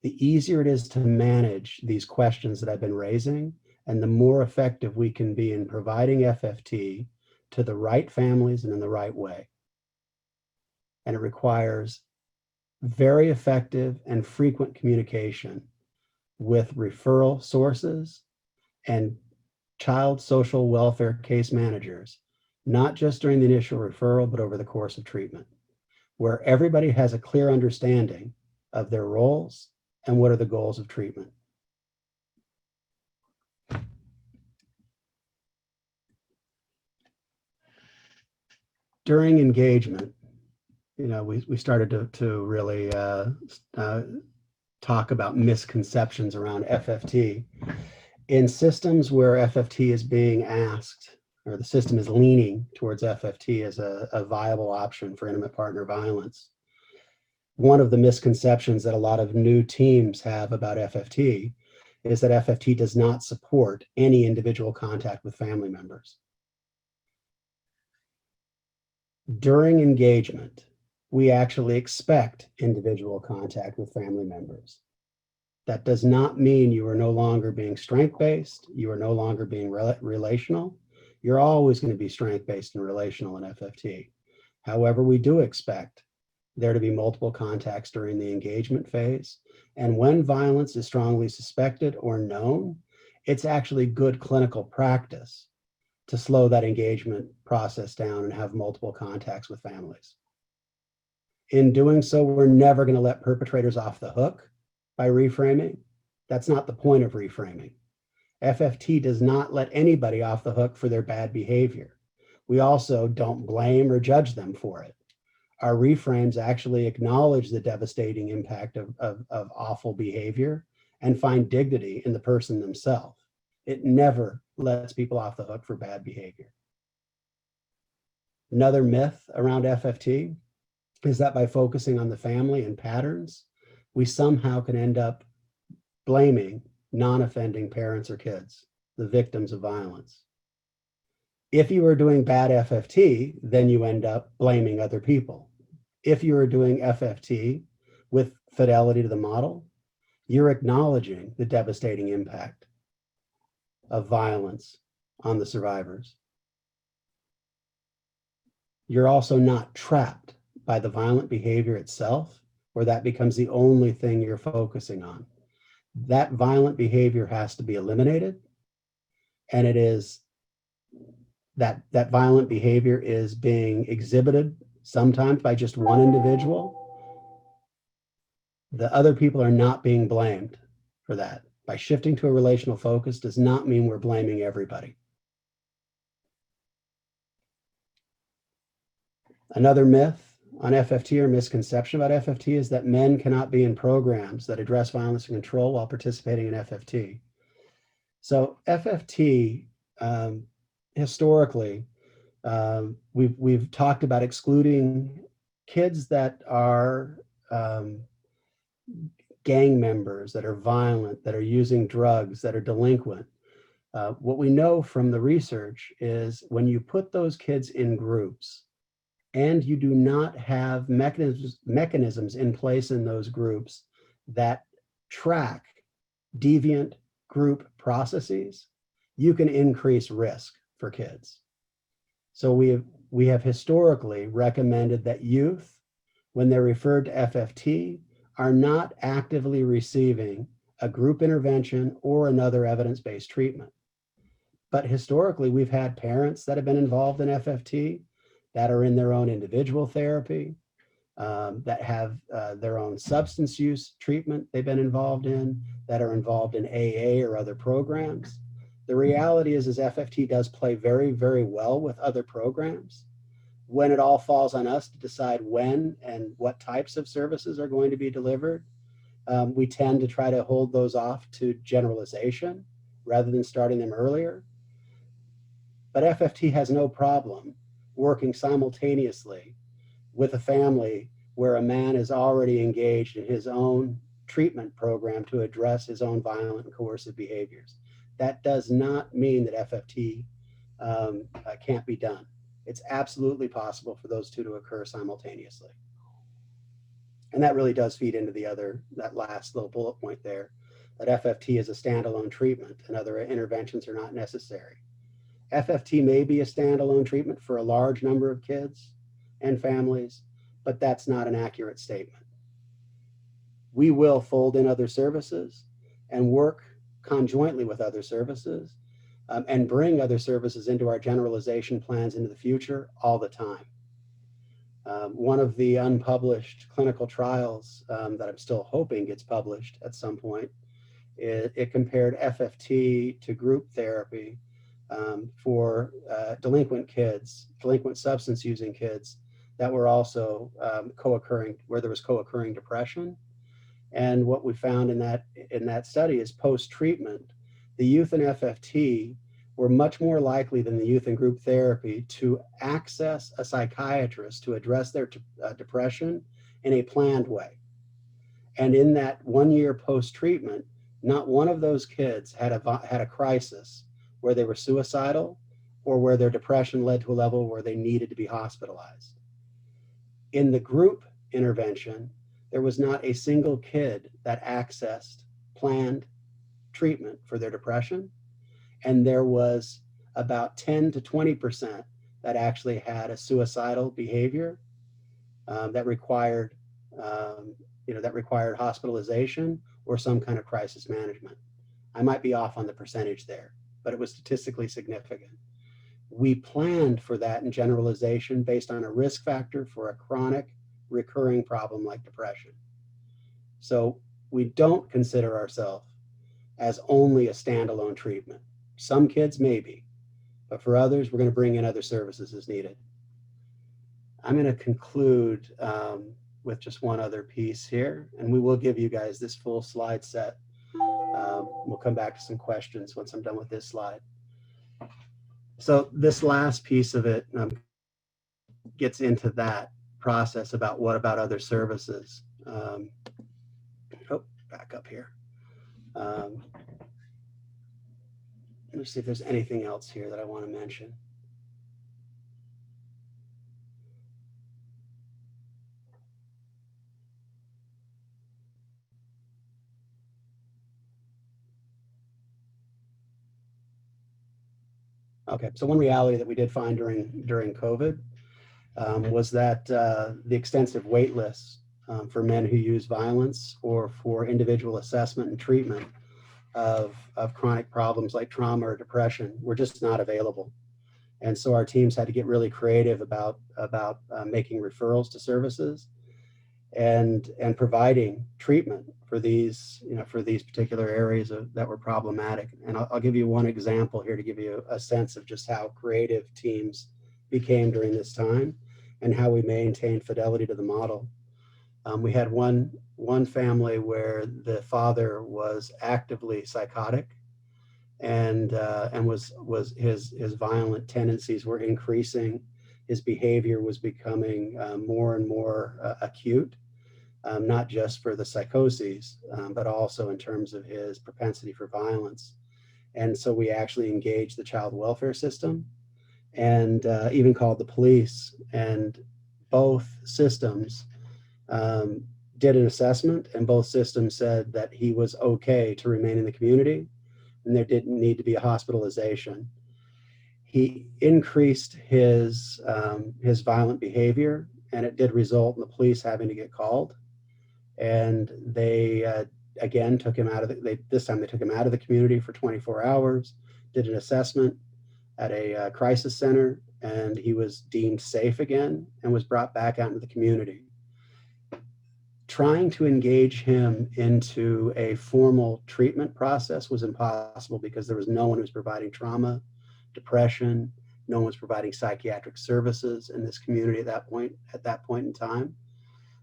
the easier it is to manage these questions that I've been raising, and the more effective we can be in providing FFT to the right families and in the right way. And it requires very effective and frequent communication with referral sources and child social welfare case managers, not just during the initial referral, but over the course of treatment, where everybody has a clear understanding of their roles and what are the goals of treatment. During engagement, we started to really talk about misconceptions around FFT. In systems where FFT is being asked, or the system is leaning towards FFT as a viable option for intimate partner violence, one of the misconceptions that a lot of new teams have about FFT is that FFT does not support any individual contact with family members. During engagement, we actually expect individual contact with family members. That does not mean you are no longer being strength-based, you are no longer being relational. You're always going to be strength-based and relational in FFT. However, we do expect there to be multiple contacts during the engagement phase. And when violence is strongly suspected or known, it's actually good clinical practice to slow that engagement process down and have multiple contacts with families. In doing so, we're never going to let perpetrators off the hook by reframing. That's not the point of reframing. FFT does not let anybody off the hook for their bad behavior. We also don't blame or judge them for it. Our reframes actually acknowledge the devastating impact of awful behavior and find dignity in the person themselves. It never lets people off the hook for bad behavior. Another myth around FFT is that by focusing on the family and patterns, we somehow can end up blaming non-offending parents or kids, the victims of violence. If you are doing bad FFT, then you end up blaming other people. If you are doing FFT with fidelity to the model, you're acknowledging the devastating impact of violence on the survivors. You're also not trapped by the violent behavior itself, where that becomes the only thing you're focusing on. That violent behavior has to be eliminated, and it is that violent behavior is being exhibited sometimes by just one individual. The other people are not being blamed for that. By shifting to a relational focus does not mean we're blaming everybody. Another myth on FFT or misconception about FFT is that men cannot be in programs that address violence and control while participating in FFT. So FFT, historically, we've talked about excluding kids that are gang members, that are violent, that are using drugs, that are delinquent. What we know from the research is when you put those kids in groups and you do not have mechanisms in place in those groups that track deviant group processes, you can increase risk for kids. So we have historically recommended that youth, when they're referred to FFT, are not actively receiving a group intervention or another evidence-based treatment. But historically, we've had parents that have been involved in FFT that are in their own individual therapy, that have their own substance use treatment they've been involved in, that are involved in AA or other programs. The reality is FFT does play very, very well with other programs. When it all falls on us to decide when and what types of services are going to be delivered, we tend to try to hold those off to generalization rather than starting them earlier. But FFT has no problem working simultaneously with a family where a man is already engaged in his own treatment program to address his own violent and coercive behaviors. That does not mean that FFT can't be done. It's absolutely possible for those two to occur simultaneously. And that really does feed into that last little bullet point there, that FFT is a standalone treatment and other interventions are not necessary. FFT may be a standalone treatment for a large number of kids and families, but that's not an accurate statement. We will fold in other services and work conjointly with other services and bring other services into our generalization plans into the future all the time. One of the unpublished clinical trials that I'm still hoping gets published at some point, it compared FFT to group therapy for delinquent substance using kids that were also co-occurring, where there was co-occurring depression. And what we found in that study is post-treatment, the youth in FFT were much more likely than the youth in group therapy to access a psychiatrist to address their depression in a planned way. And in that 1 year post-treatment, not one of those kids had a crisis where they were suicidal or where their depression led to a level where they needed to be hospitalized. In the group intervention, there was not a single kid that accessed planned treatment for their depression. And there was about 10 to 20% that actually had a suicidal behavior that required hospitalization or some kind of crisis management. I might be off on the percentage there, but it was statistically significant. We planned for that in generalization based on a risk factor for a chronic recurring problem like depression. So we don't consider ourselves as only a standalone treatment. Some kids maybe, but for others, we're going to bring in other services as needed. I'm going to conclude with just one other piece here, and we will give you guys this full slide set. We'll come back to some questions once I'm done with this slide. So this last piece of it gets into that process about what about other services. Back up here. Let's see if there's anything else here that I want to mention. Okay, so one reality that we did find during COVID was that the extensive wait lists for men who use violence or for individual assessment and treatment of chronic problems like trauma or depression were just not available. And so our teams had to get really creative about making referrals to services and providing treatment for these particular areas that were problematic. And I'll give you one example here to give you a sense of just how creative teams became during this time and how we maintained fidelity to the model. We had one family where the father was actively psychotic, and was his violent tendencies were increasing. His behavior was becoming more and more acute, not just for the psychoses, but also in terms of his propensity for violence. And so we actually engaged the child welfare system and even called the police, and both systems did an assessment, and both systems said that he was okay to remain in the community and there didn't need to be a hospitalization. He increased his violent behavior, and it did result in the police having to get called. And they again took him out of this time they took him out of the community for 24 hours, did an assessment at a crisis center, and he was deemed safe again and was brought back out into the community. Trying to engage him into a formal treatment process was impossible because there was no one who was providing trauma, depression, no one was providing psychiatric services in this community at that point in time.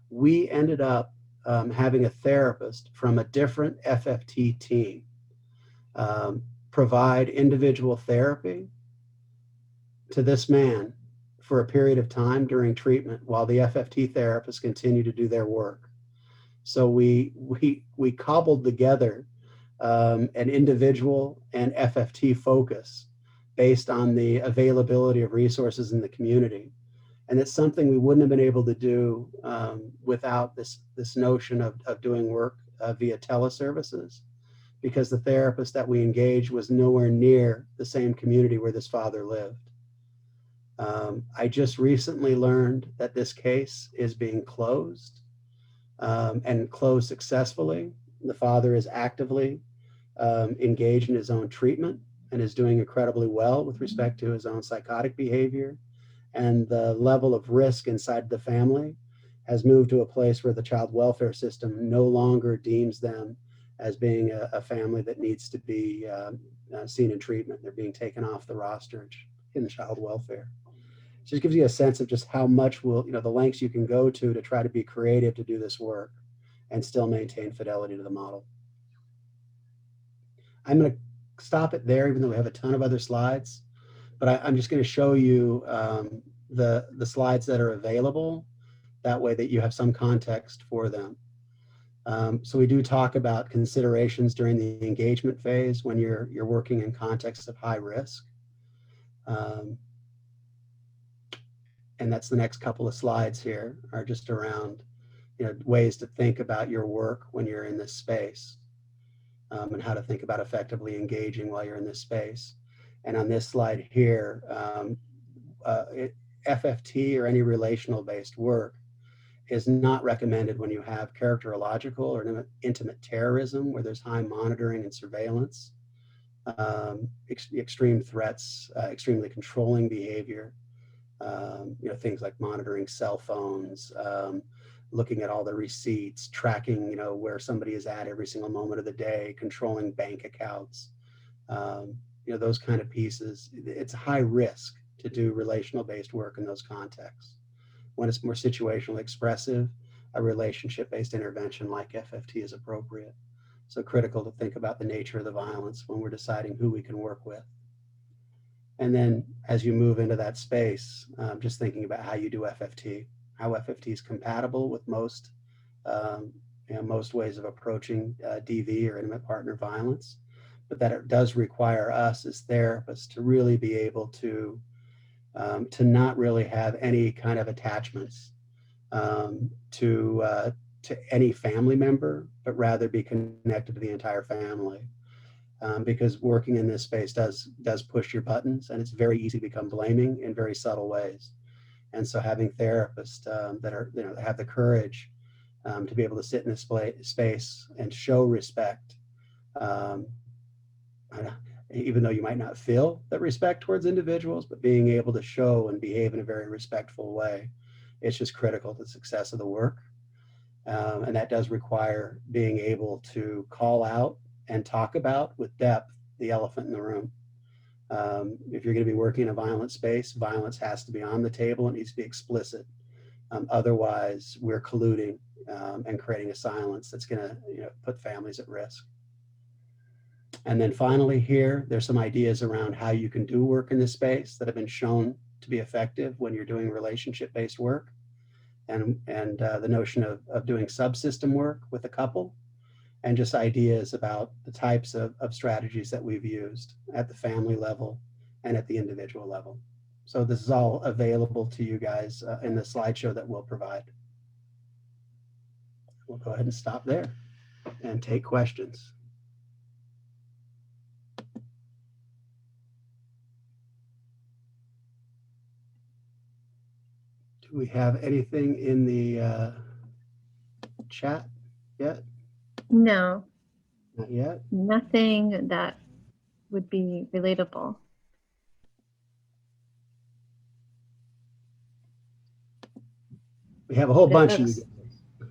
We ended up having a therapist from a different FFT team provide individual therapy to this man for a period of time during treatment while the FFT therapists continue to do their work. So we cobbled together an individual and FFT focus based on the availability of resources in the community. And it's something we wouldn't have been able to do without this notion of doing work via Tele-Services, because the therapist that we engaged was nowhere near the same community where this father lived. I just recently learned that this case is being closed and closed successfully. The father is actively engaged in his own treatment and is doing incredibly well with respect to his own psychotic behavior. And the level of risk inside the family has moved to a place where the child welfare system no longer deems them as being a family that needs to be seen in treatment. They're being taken off the roster in child welfare. So it gives you a sense of just how much the lengths you can go to try to be creative to do this work and still maintain fidelity to the model. I'm going to stop it there, even though we have a ton of other slides, but I'm just going to show you the slides that are available. That way that you have some context for them. So we do talk about considerations during the engagement phase when you're working in context of high risk. And that's the next couple of slides here are just around ways to think about your work when you're in this space, and how to think about effectively engaging while you're in this space. And on this slide here, FFT or any relational based work is not recommended when you have characterological or intimate terrorism where there's high monitoring and surveillance, extreme threats, extremely controlling behavior, things like monitoring cell phones, looking at all the receipts, tracking, where somebody is at every single moment of the day, controlling bank accounts, those kind of pieces. It's high risk to do relational based work in those contexts. When it's more situationally expressive, a relationship-based intervention like FFT is appropriate. So critical to think about the nature of the violence when we're deciding who we can work with. And then as you move into that space, just thinking about how you do FFT, how FFT is compatible with most ways of approaching DV or intimate partner violence, but that it does require us as therapists to really be able to not really have any kind of attachments to any family member, but rather be connected to the entire family. Because working in this space does push your buttons, and it's very easy to become blaming in very subtle ways. And so having therapists that are have the courage to be able to sit in this space and show respect, even though you might not feel that respect towards individuals, but being able to show and behave in a very respectful way, it's just critical to the success of the work. And that does require being able to call out and talk about with depth the elephant in the room. If you're going to be working in a violent space, violence has to be on the table. It needs to be explicit. Otherwise, we're colluding and creating a silence that's going to put families at risk. And then finally here, there's some ideas around how you can do work in this space that have been shown to be effective when you're doing relationship-based work. And the notion of doing subsystem work with a couple, and just ideas about the types of strategies that we've used at the family level and at the individual level. So this is all available to you guys in the slideshow that we'll provide. We'll go ahead and stop there and take questions. Do we have anything in the chat yet? No, Not yet. nothing that would be relatable. We have a whole bunch of you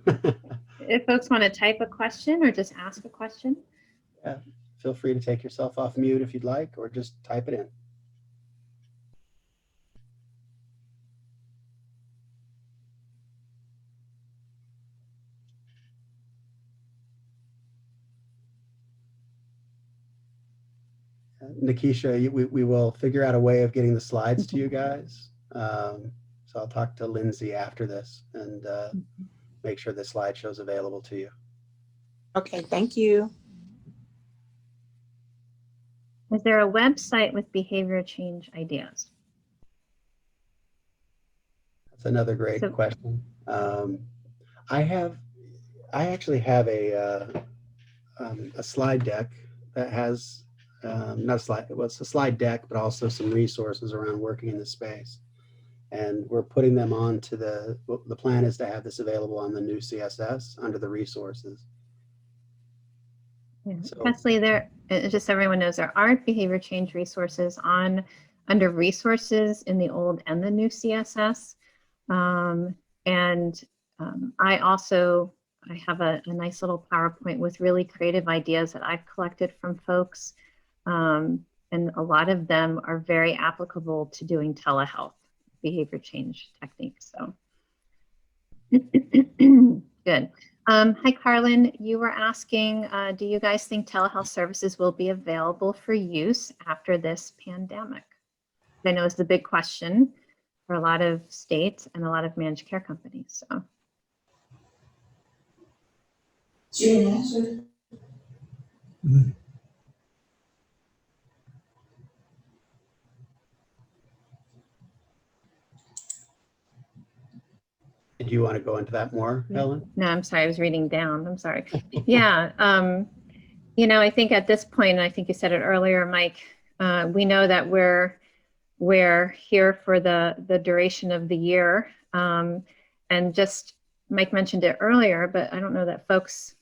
guys. If folks want to type a question or just ask a question. Yeah, feel free to take yourself off mute if you'd like, or just type it in. Nikisha, we will figure out a way of getting the slides to you guys. So I'll talk to Lindsay after this and make sure the slideshow is available to you. Okay, thank you. Is there a website with behavior change ideas? It's another great So- question. I actually have a slide deck that has not a slide. Well, it's a slide deck, but also some resources around working in this space. And we're putting them on to the plan is to have this available on the new CSS under the resources. Yeah. So- Kesley, just so everyone knows, there are behavior change resources under resources in the old and the new CSS. I have a nice little PowerPoint with really creative ideas that I've collected from folks. And a lot of them are very applicable to doing telehealth behavior change techniques. So good. Hi, Carlin. You were asking, do you guys think telehealth services will be available for use after this pandemic? I know it's the big question for a lot of states and a lot of managed care companies. So. Did you want to go into that more, Helen? No, I'm sorry. I was reading down. I'm sorry. Yeah. I think at this point, and I think you said it earlier, Mike, we know that we're here for the duration of the year. And just Mike mentioned it earlier, but I don't know that folks,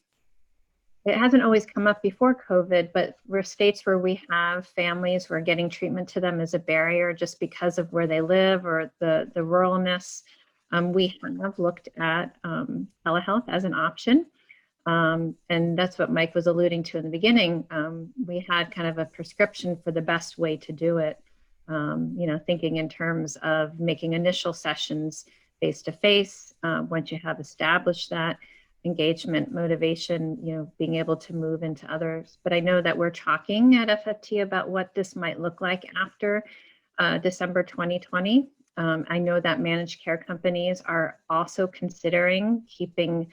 it hasn't always come up before COVID, but we're states where we have families where getting treatment to them is a barrier just because of where they live or the ruralness. We have looked at telehealth as an option. And that's what Mike was alluding to in the beginning. We had kind of a prescription for the best way to do it. Thinking in terms of making initial sessions face-to-face, once you have established that engagement, motivation, being able to move into others. But I know that we're talking at FFT about what this might look like after December 2020. I know that managed care companies are also considering keeping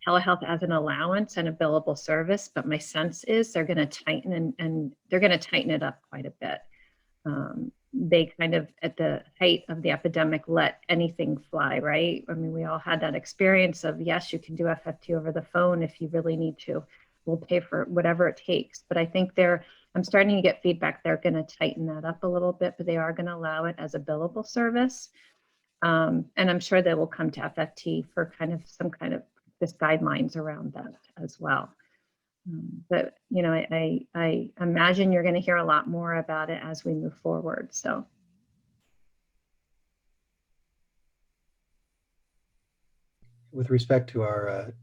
telehealth as an allowance and a billable service, but my sense is they're going to tighten and they're going to tighten it up quite a bit. They kind of, at the height of the epidemic, let anything fly, right? I mean, we all had that experience of, yes, you can do FFT over the phone if you really need to. We'll pay for whatever it takes. But I think I'm starting to get feedback they're going to tighten that up a little bit, but they are going to allow it as a billable service. And I'm sure they will come to FFT for some kind of just guidelines around that as well. But I imagine you're going to hear a lot more about it as we move forward. So. With respect to our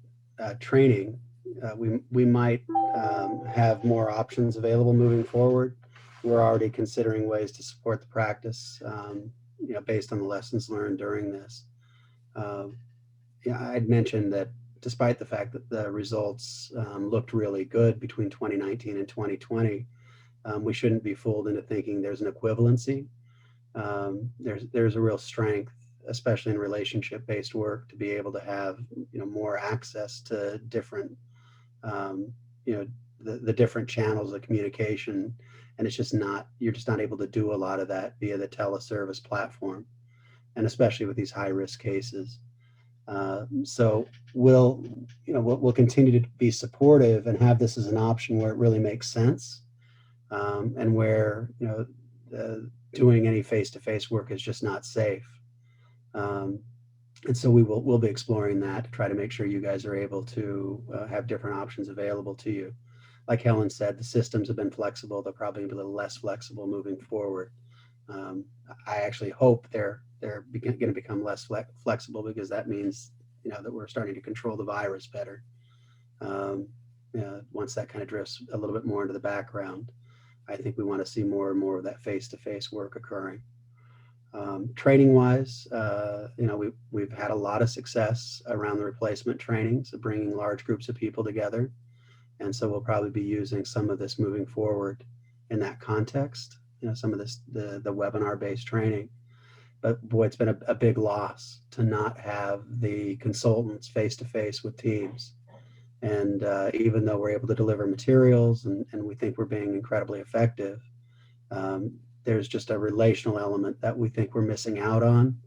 training, we might have more options available moving forward. We're already considering ways to support the practice, based on the lessons learned during this. I'd mentioned that despite the fact that the results looked really good between 2019 and 2020, we shouldn't be fooled into thinking there's an equivalency. There's a real strength, especially in relationship-based work, to be able to have more access to different the different channels of communication, and you're just not able to do a lot of that via the Tele-Service platform, and especially with these high-risk cases. So we'll continue to be supportive and have this as an option where it really makes sense, and where doing any face-to-face work is just not safe. And so we'll be exploring that to try to make sure you guys are able to have different options available to you. Like Helen said, the systems have been flexible. They're probably a little less flexible moving forward. I actually hope they're going to become less flexible, because that means that we're starting to control the virus better. Once that kind of drifts a little bit more into the background, I think we want to see more and more of that face-to-face work occurring. Training wise, we've had a lot of success around the replacement trainings of bringing large groups of people together. And so we'll probably be using some of this moving forward in that context, some of this, the webinar based training. But boy, it's been a big loss to not have the consultants face-to-face with teams. And even though we're able to deliver materials and we think we're being incredibly effective, there's just a relational element that we think we're missing out on,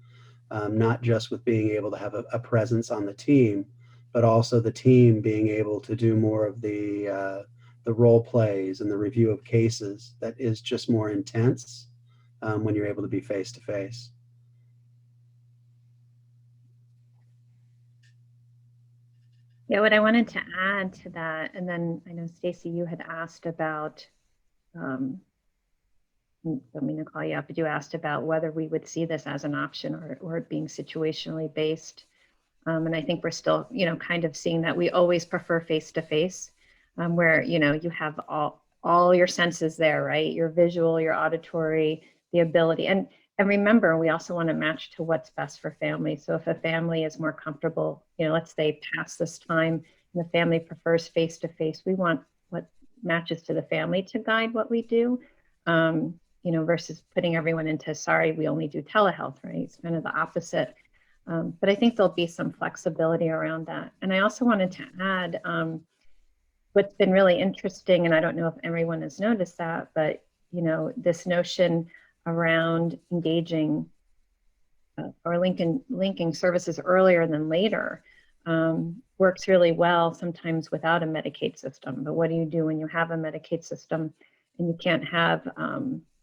not just with being able to have a presence on the team, but also the team being able to do more of the role plays and the review of cases that is just more intense when you're able to be face to face. Yeah, what I wanted to add to that, and then I know Stacy, you had asked about, don't mean to call you up, but you asked about whether we would see this as an option or it being situationally based. And I think we're still, kind of seeing that we always prefer face-to-face, where, you have all your senses there, right? Your visual, your auditory, the ability. And remember, we also want to match to what's best for family. So if a family is more comfortable, let's say past this time and the family prefers face-to-face, we want what matches to the family to guide what we do, versus putting everyone into, sorry, we only do telehealth, right? It's kind of the opposite. But I think there'll be some flexibility around that. And I also wanted to add, what's been really interesting, and I don't know if everyone has noticed that, but this notion around engaging or linking services earlier than later works really well sometimes without a Medicaid system. But what do you do when you have a Medicaid system and you can't have,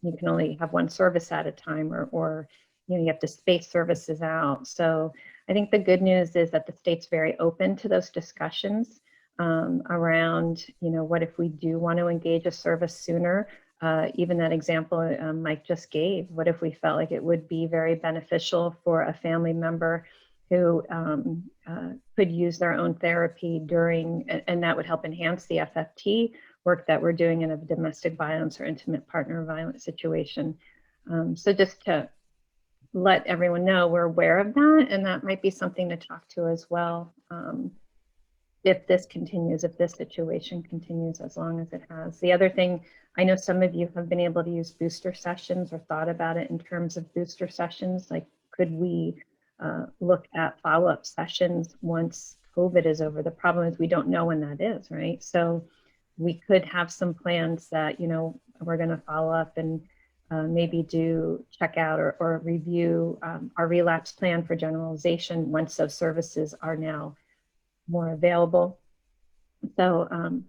you can only have one service at a time, or you have to space services out. So I think the good news is that the state's very open to those discussions around, what if we do want to engage a service sooner? Even that example Mike just gave, what if we felt like it would be very beneficial for a family member who could use their own therapy during, and that would help enhance the FFT work that we're doing in a domestic violence or intimate partner violence situation. So just to let everyone know we're aware of that, and that might be something to talk to as well. If this continues, if this situation continues as long as it has. The other thing, I know some of you have been able to use booster sessions or thought about it in terms of booster sessions. Like, could we look at follow-up sessions once COVID is over? The problem is we don't know when that is, right? So we could have some plans that, we're gonna follow up and maybe do check out or review our relapse plan for generalization once those services are now more available. So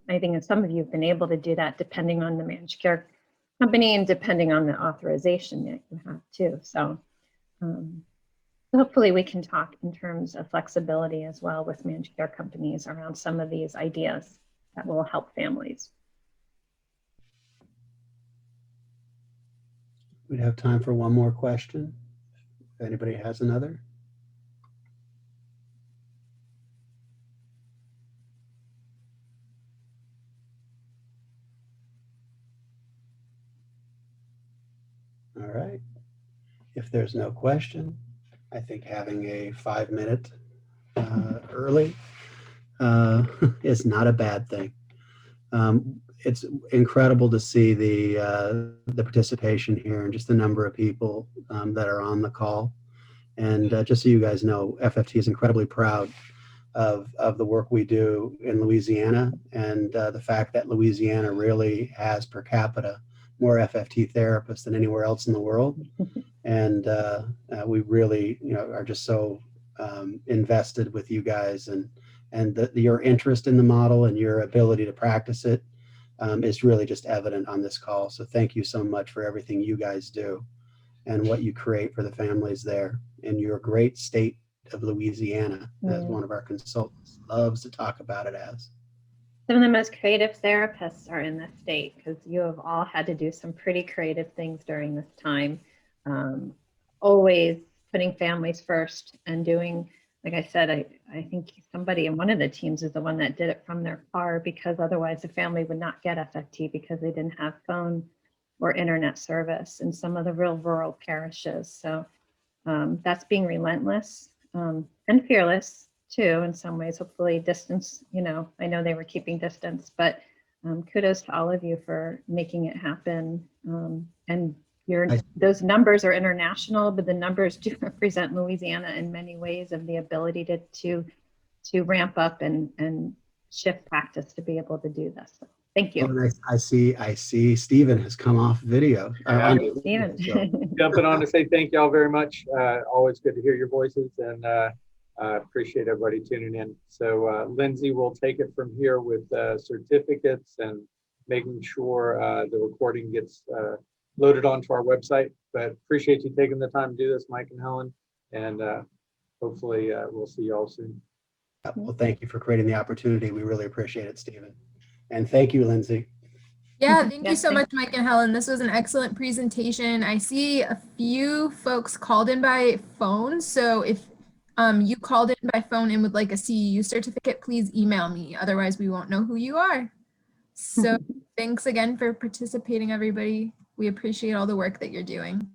I think some of you have been able to do that depending on the managed care company and depending on the authorization that you have too. So hopefully we can talk in terms of flexibility as well with managed care companies around some of these ideas that will help families. We'd have time for one more question, if anybody has another. All right. If there's no question, I think having a 5-minute early is not a bad thing. It's incredible to see the participation here and just the number of people that are on the call. And just so you guys know, FFT is incredibly proud of the work we do in Louisiana, and the fact that Louisiana really has per capita more FFT therapists than anywhere else in the world. And we really, are just so invested with you guys, and your interest in the model and your ability to practice it is really just evident on this call. So thank you so much for everything you guys do and what you create for the families there in your great state of Louisiana, as one of our consultants loves to talk about it as. Some of the most creative therapists are in this state, because you have all had to do some pretty creative things during this time. Always putting families first and doing, like I said, I think somebody in one of the teams is the one that did it from their car, because otherwise the family would not get FFT because they didn't have phone or internet service in some of the real rural parishes. So that's being relentless and fearless too, in some ways. Hopefully distance, I know they were keeping distance, but kudos to all of you for making it happen. And those numbers are international, but the numbers do represent Louisiana in many ways, of the ability to ramp up and shift practice to be able to do this. So Thank Oh, you. nice. I see Stephen has come off video. Yeah. Stephen. So, Jumping on to say thank you all very much. Always good to hear your voices, and appreciate everybody tuning in. So Lindsay will take it from here with certificates and making sure the recording gets loaded onto our website. But appreciate you taking the time to do this, Mike and Helen, and hopefully we'll see you all soon. well, thank you for creating the opportunity. We really appreciate it, Stephen. And thank you, Lindsay. Yeah, thank you Yes, so thank- much, Mike and Helen. This was an excellent presentation. I see a few folks called in by phone. So if you called in by phone and would like a CEU certificate, please email me. Otherwise, we won't know who you are. So thanks again for participating, everybody. We appreciate all the work that you're doing.